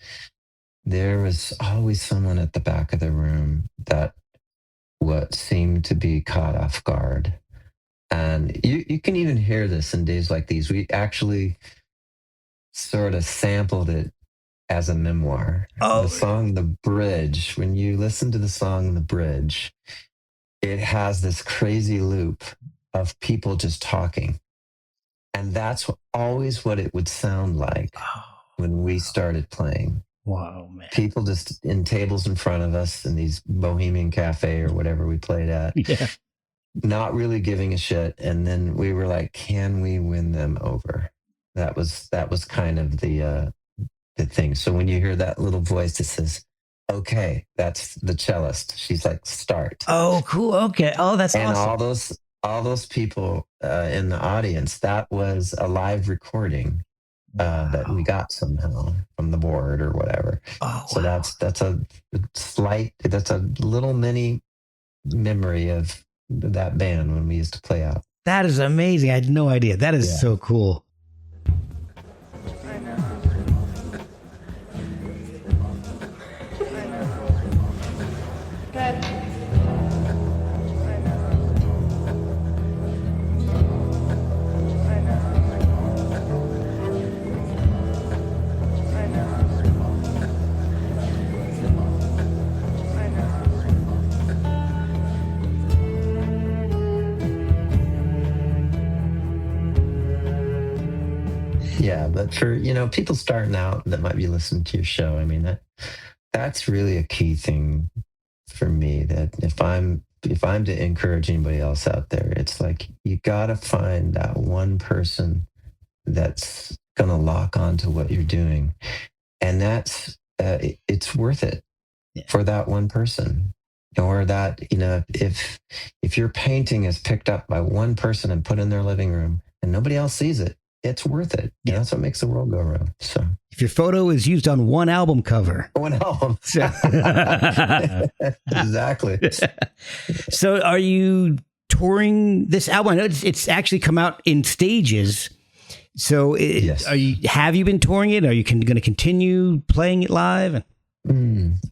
there was always someone at the back of the room that what seemed to be caught off guard. And you can even hear this in days like these. We actually sort of sampled it as a memoir. Oh. The song The Bridge, when you listen to the song The Bridge, it has this crazy loop of people just talking. And that's always what it would sound like when we started playing. Wow, man. People just in tables in front of us in these Bohemian Cafe or whatever we played at, Yeah. not really giving a shit. And then we were like, can we win them over? That was kind of the thing. So when you hear that little voice that says, okay, that's the cellist. She's like, start. Oh, cool. Okay. Oh, that's And awesome. all those people in the audience, that was a live recording that we got somehow from the board or whatever. Oh, So wow. that's a little mini memory of that band when we used to play out. That is amazing. I had no idea. That is Yeah. so cool. Yeah, but for people starting out that might be listening to your show, I mean that's really a key thing for me. That if I'm if I'm to encourage anybody else out there, it's like you got to find that one person that's going to lock onto what you're doing, and that's it's worth it for that one person. Or that, if your painting is picked up by one person and put in their living room and nobody else sees it, it's worth it. That's what makes the world go around. So If your photo is used on one album cover. one album. Exactly. So are you touring this album? I know it's actually come out in stages. So Yes. have you been touring it? Are you going to continue playing it live?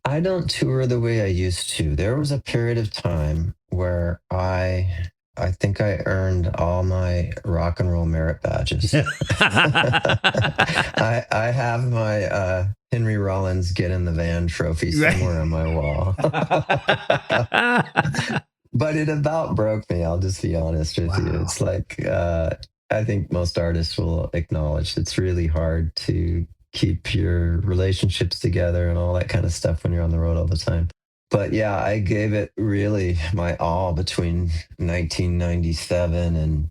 I don't tour the way I used to. There was a period of time where I think I earned all my rock and roll merit badges. I have my Henry Rollins Get in the Van trophy somewhere on my wall. But it about broke me. I'll just be honest with you. It's like, I think most artists will acknowledge it's really hard to keep your relationships together and all that kind of stuff when you're on the road all the time. But yeah, I gave it really my all between 1997 and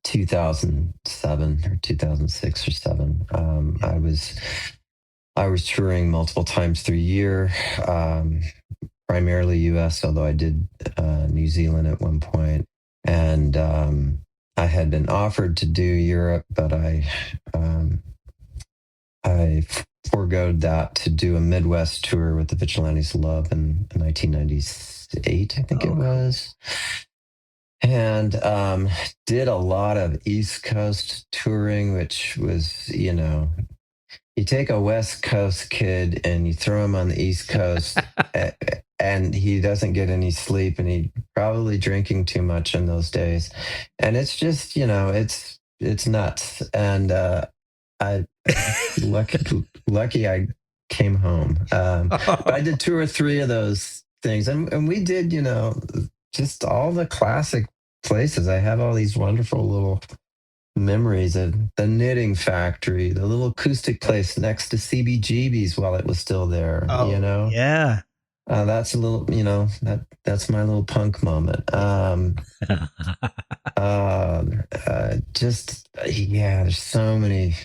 2007 or 2006 or 7. I was touring multiple times through a year, primarily US, although I did New Zealand at one point. And I had been offered to do Europe, but I foregoed that to do a Midwest tour with the Vigilantes of Love in 1998, I think it was. And did a lot of East Coast touring, which was, you take a West Coast kid and you throw him on the East Coast and he doesn't get any sleep and he's probably drinking too much in those days. And it's just, it's nuts. And I lucky I came home. But I did 2 or 3 of those things. And we did, just all the classic places. I have all these wonderful little memories of the Knitting Factory, the little acoustic place next to CBGB's while it was still there. Yeah. That's a little, that's my little punk moment. There's so many.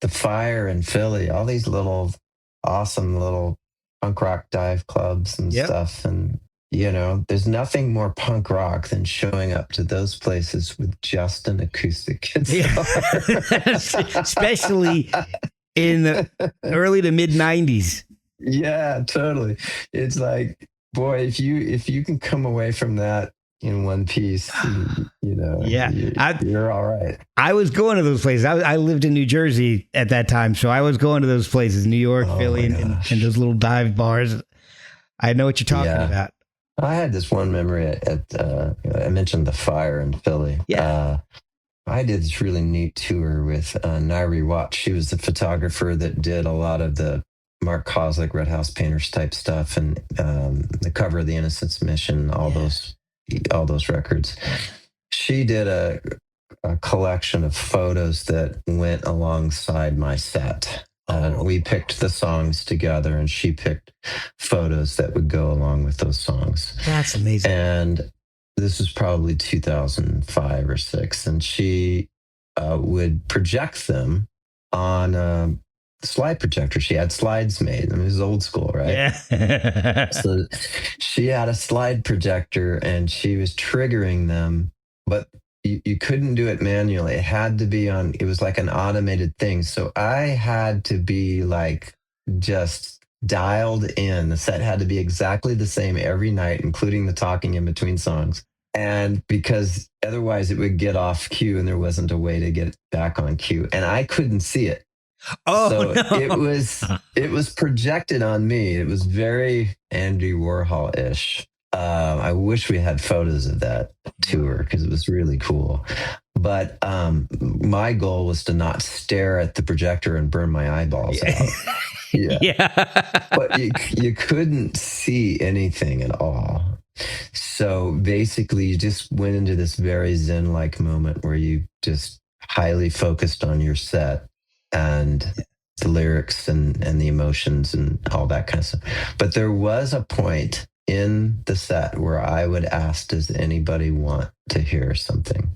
The Fire in Philly, all these little awesome little punk rock dive clubs and stuff. And, there's nothing more punk rock than showing up to those places with just an acoustic guitar. Especially in the early to mid 90s. Yeah, totally. It's like, boy, if you can come away from that in one piece, you're all right. I was going to those places. I lived in New Jersey at that time, so I was going to those places, New York, Philly, and those little dive bars. I know what you're talking about. I had this one memory at I mentioned the Fire in Philly. Yeah. I did this really neat tour with Nairi Watts. She was the photographer that did a lot of the Mark Kozlik, Red House Painters type stuff, and the cover of the Innocence Mission, all those records. She did a collection of photos that went alongside my set. We picked the songs together, and she picked photos that would go along with those songs. That's amazing. And this was probably 2005 or 6, and she would project them on a slide projector. She had slides made. I mean, it was old school, right? Yeah. So she had a slide projector, and she was triggering them, but you couldn't do it manually. It had to be on, it was like an automated thing. So I had to be like just dialed in. The set had to be exactly the same every night, including the talking in between songs. And because otherwise it would get off cue and there wasn't a way to get it back on cue. And I couldn't see it. So it was projected on me. It was very Andy Warhol-ish. I wish we had photos of that tour because it was really cool. But my goal was to not stare at the projector and burn my eyeballs out. Yeah. But you couldn't see anything at all. So basically, you just went into this very Zen-like moment where you just highly focused on your set and the lyrics and the emotions and all that kind of stuff. But there was a point in the set where I would ask, does anybody want to hear something?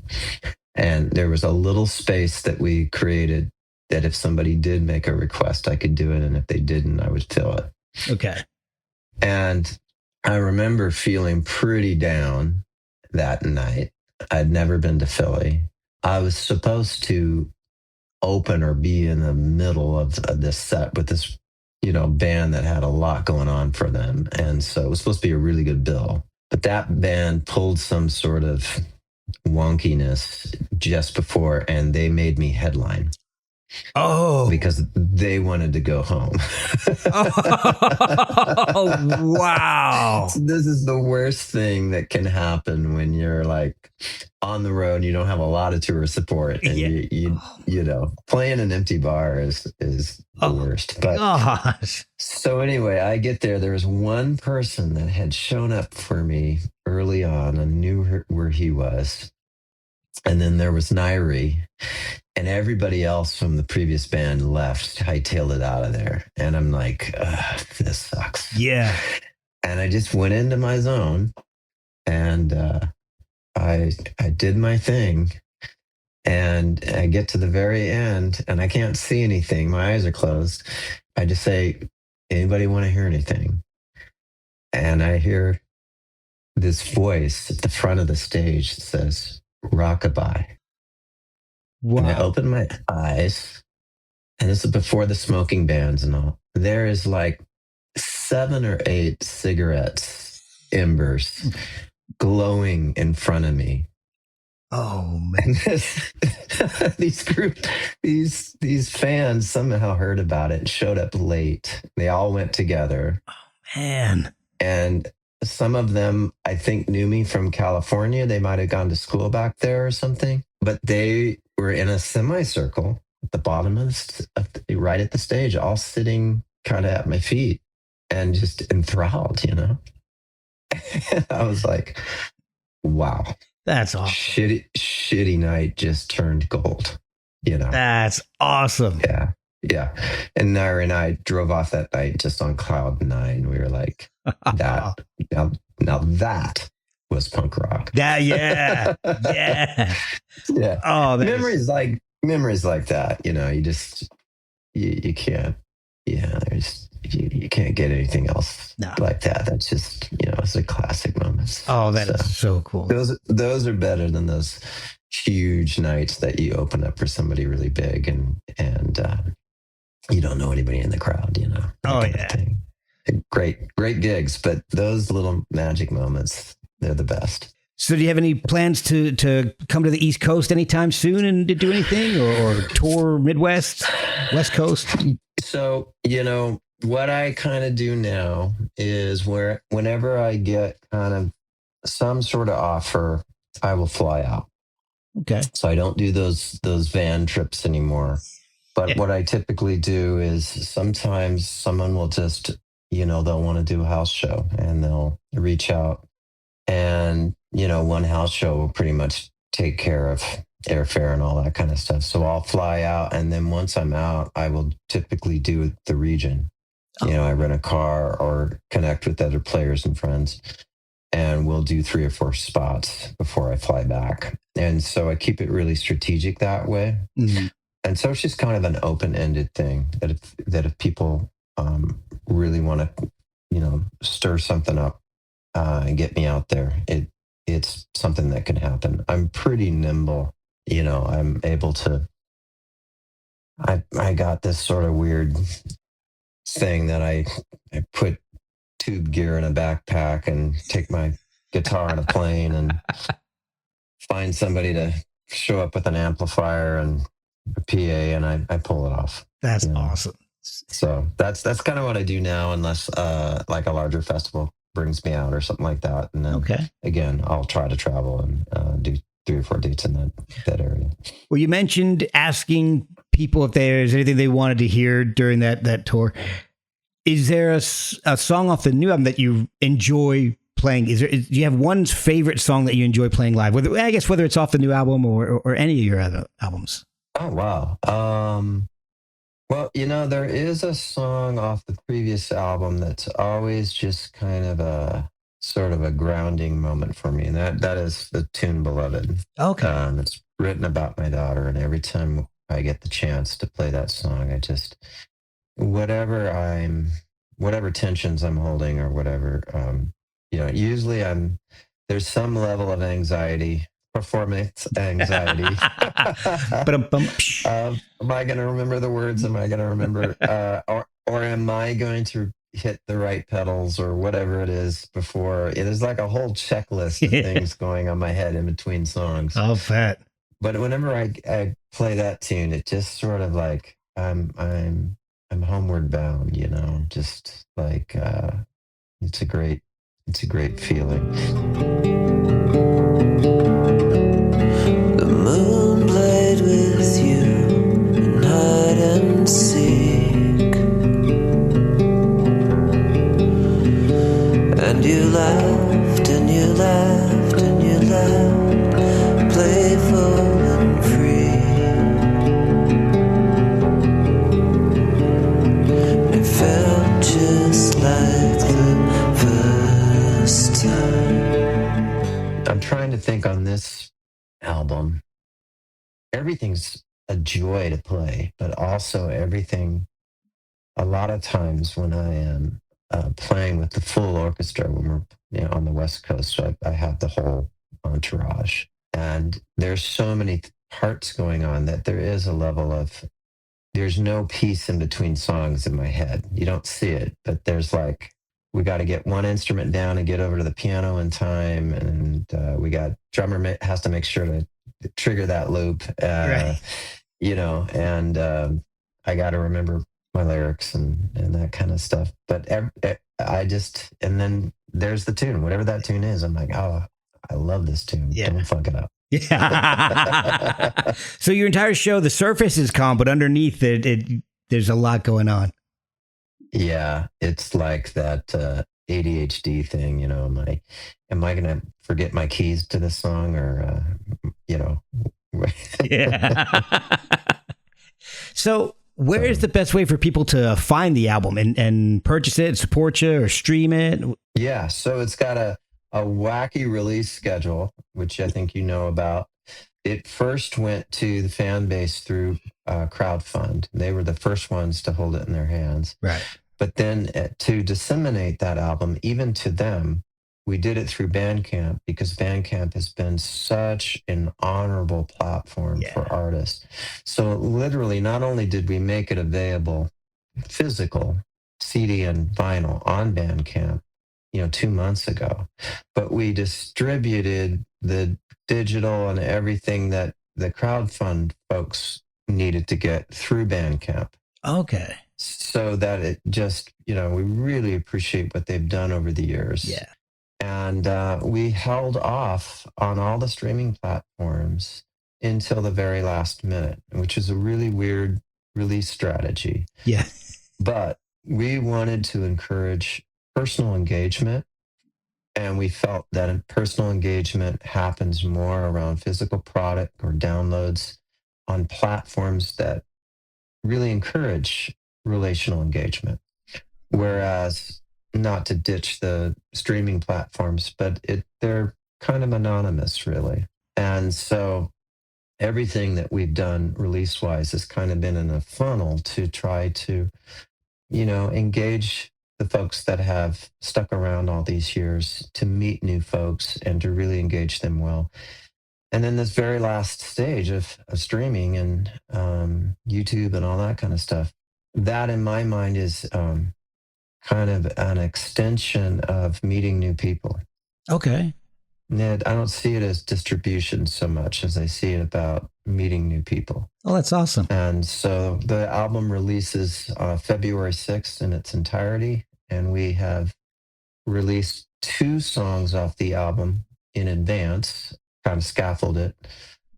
And there was a little space that we created that if somebody did make a request, I could do it. And if they didn't, I would fill it. Okay. And I remember feeling pretty down that night. I'd never been to Philly. I was supposed to open or be in the middle of this set with this, band that had a lot going on for them. And so it was supposed to be a really good bill. But that band pulled some sort of wonkiness just before, and they made me headline. Oh, Because they wanted to go home. oh, wow. So this is the worst thing that can happen when you're like on the road and you don't have a lot of tour support, and playing an empty bar is the worst. But gosh. so anyway, I get there. There was one person that had shown up for me early on and knew where he was. And then there was Nairi, and everybody else from the previous band left, hightailed it out of there. And I'm like, this sucks. Yeah. And I just went into my zone, and I did my thing. And I get to the very end, and I can't see anything. My eyes are closed. I just say, anybody want to hear anything? And I hear this voice at the front of the stage that says, rockabye. Wow. And I open my eyes, and this is before the smoking bans and all. There is like 7 or 8 cigarettes, embers, glowing in front of me. Oh man. And these fans somehow heard about it and showed up late. They all went together. Man. And some of them, I think, knew me from California. They might have gone to school back there or something. But they were in a semicircle at the bottom right at the stage, all sitting kind of at my feet and just enthralled, I was like, wow. That's awesome. Shitty night just turned gold, That's awesome. Yeah. Yeah. And Naira and I drove off that night just on cloud 9. We were like, that now that was punk rock. Yeah. Yeah. Oh, memories like that, you just you can't, you can't get anything else like that. That's just, it's a classic moment. Oh, that is so cool. Those are better than those huge nights that you open up for somebody really big and you don't know anybody in the crowd, Oh yeah. Great gigs, but those little magic moments, they're the best. So do you have any plans to come to the East Coast anytime soon and to do anything or tour Midwest, West Coast? So, what I kind of do now is whenever I get kind of some sort of offer, I will fly out. Okay. So I don't do those van trips anymore. But what I typically do is sometimes someone will just, they'll want to do a house show and they'll reach out, and, one house show will pretty much take care of airfare and all that kind of stuff. So I'll fly out, and then once I'm out, I will typically do the region. I rent a car or connect with other players and friends, and we'll do 3 or 4 spots before I fly back. And so I keep it really strategic that way. Mm-hmm. And so it's just kind of an open-ended thing that if people really want to, stir something up and get me out there, it's something that can happen. I'm pretty nimble. I'm able to. I got this sort of weird thing that I put tube gear in a backpack and take my guitar on a plane and find somebody to show up with an amplifier and a PA, and I pull it off. That's awesome. So that's kind of what I do now, unless like a larger festival brings me out or something like that. And then again, I'll try to travel and do 3 or 4 dates in that area. Well, you mentioned asking people if there's anything they wanted to hear during that tour. Is there a song off the new album that you enjoy playing? Do you have one favorite song that you enjoy playing live? Whether it's off the new album or any of your other albums. Oh, wow. Well, there is a song off the previous album that's always just kind of sort of a grounding moment for me. And that is the tune Beloved. Okay. It's written about my daughter. And every time I get the chance to play that song, I just, whatever whatever tensions I'm holding or whatever, usually there's some level of anxiety, performance anxiety. Ba-dum-bum. Am I going to remember the words? Am I going to remember, or am I going to hit the right pedals or whatever it is before? It is like a whole checklist of things going on my head in between songs. Oh, fat. But whenever I play that tune, it just sort of like I'm homeward bound, just like it's a great feeling. The moon played with you in hide and seek, and you laughed and you laughed and you laughed, playful and free. It felt just like the first time. I'm trying to think on this album. Everything's a joy to play, but also everything. A lot of times when I am playing with the full orchestra, when we're on the West Coast, so I have the whole entourage, and there's so many parts going on that there is a level of there's no peace in between songs in my head. You don't see it, but there's like we got to get one instrument down and get over to the piano in time, and we got drummer has to make sure to trigger that loop, Right. and I got to remember my lyrics and that kind of stuff. But and then there's the tune, whatever that tune is. I'm like, oh, I love this tune. Yeah. Don't fuck it up. Yeah. So your entire show, the surface is calm, but underneath it there's a lot going on. Yeah, it's like that ADHD thing. Am I gonna forget my keys to this song, or Yeah. So where's the best way for people to find the album and purchase it, support you, or stream it? Yeah, so it's got a wacky release schedule, which I think you know about. It first went to the fan base through crowdfund. They were the first ones to hold it in their hands. Right. But then to disseminate that album, even to them, we did it through Bandcamp, because Bandcamp has been such an honorable platform for artists. So literally, not only did we make it available physical, CD and vinyl on Bandcamp, 2 months ago, but we distributed the digital and everything that the crowdfund folks needed to get through Bandcamp. Okay. So that it just, we really appreciate what they've done over the years. Yeah. And we held off on all the streaming platforms until the very last minute, which is a really weird release strategy. Yeah. But we wanted to encourage personal engagement. And we felt that personal engagement happens more around physical product or downloads on platforms that really encourage relational engagement. Whereas, not to ditch the streaming platforms, but they're kind of anonymous, really. And so everything that we've done release-wise has kind of been in a funnel to try to, engage the folks that have stuck around all these years, to meet new folks and to really engage them well. And then this very last stage of streaming and YouTube and all that kind of stuff, that in my mind is kind of an extension of meeting new people. Okay. Ned, I don't see it as distribution so much as I see it about meeting new people. Oh, that's awesome. And so the album releases February 6th in its entirety, and we have released 2 songs off the album in advance, kind of scaffold it,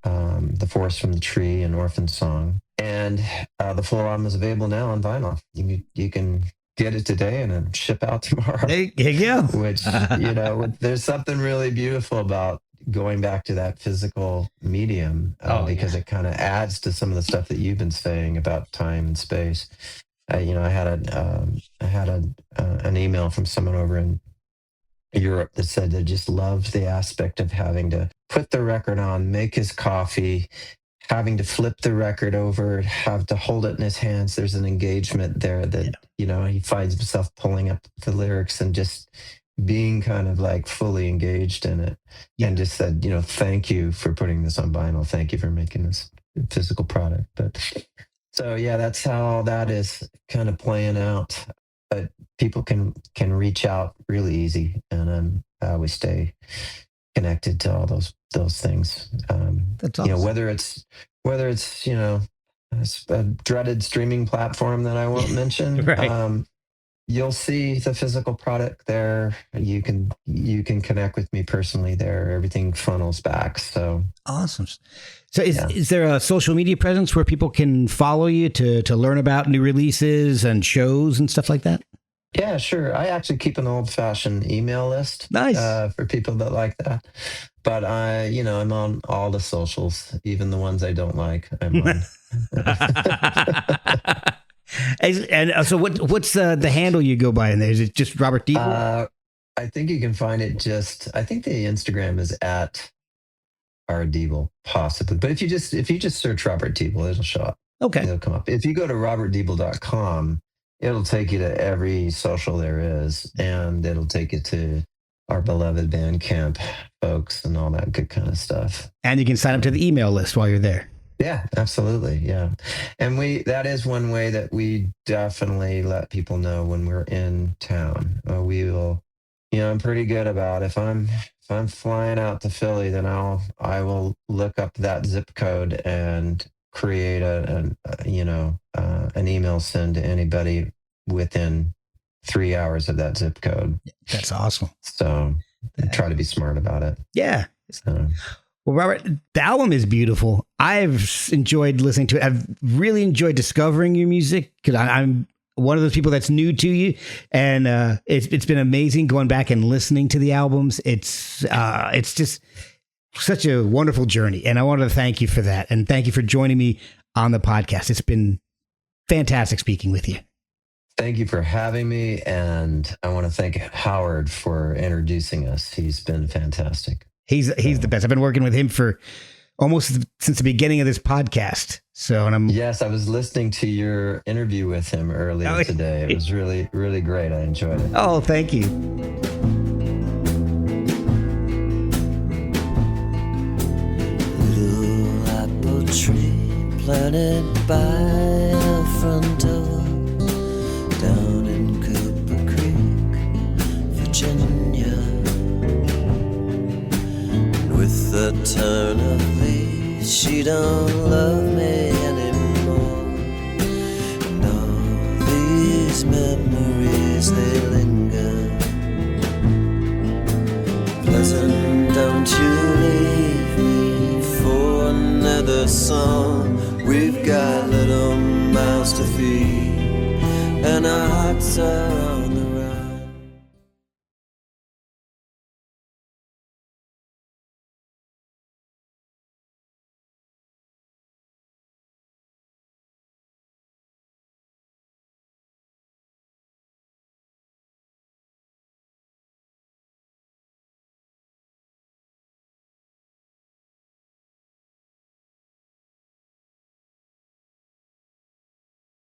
The Forest from the Tree and Orphan Song. And the full album is available now on vinyl. You can get it today and then ship out tomorrow. There you go. Which, there's something really beautiful about going back to that physical medium because it kind of adds to some of the stuff that you've been saying about time and space. I had an email from someone over in Europe that said they just loved the aspect of having to put the record on, make his coffee, having to flip the record over, have to hold it in his hands. There's an engagement there that, he finds himself pulling up the lyrics and just being kind of like fully engaged in it. Yeah. And just said, thank you for putting this on vinyl. Thank you for making this physical product. But so, yeah, that's how all that is kind of playing out. But people can reach out really easy, and I always stay connected to all those things. That's awesome. Whether it's a dreaded streaming platform that I won't mention. Right. You'll see the physical product there. You can connect with me personally there. Everything funnels back. So Awesome. So is there a social media presence where people can follow you to learn about new releases and shows and stuff like that? Yeah, sure. I actually keep an old-fashioned email list. Nice. For people that like that. But I'm on all the socials, even the ones I don't like. I'm on. And so what's the handle you go by in there? Is it just Robert Deeble? I think you can find it I think the Instagram is at Deeble, possibly. But if you just search Robert Deeble, it'll show up. Okay. It'll come up. If you go to robertdeeble.com, it'll take you to every social there is, and it'll take you to our beloved Bandcamp folks and all that good kind of stuff. And you can sign up to the email list while you're there. Yeah, absolutely. Yeah. And that is one way that we definitely let people know when we're in town. We will, I'm pretty good about if I'm flying out to Philly, then I will look up that zip code and create an email send to anybody within 3 hours of that zip code. That's awesome. So try to be smart about it. Yeah. So. Well, Robert, the album is beautiful. I've enjoyed listening to it. I've really enjoyed discovering your music because I'm one of those people that's new to you, and it's been amazing going back and listening to the albums. It's just such a wonderful journey, and I wanted to thank you for that, and thank you for joining me on the podcast. It's been fantastic speaking with you. Thank you for having me, and I want to thank Howard for introducing us. He's been fantastic. He's the best. I've been working with him for almost since the beginning of this podcast. Yes, I was listening to your interview with him earlier today. It was really, really great. I enjoyed it. Oh, thank you. Little apple tree planted by a front door down in Cooper Creek, Virginia. With the turn of leaves, she don't love me anymore. And all these memories, they linger. Pleasant, don't you leave me for another song. We've got little mouths to feed, and our hearts are on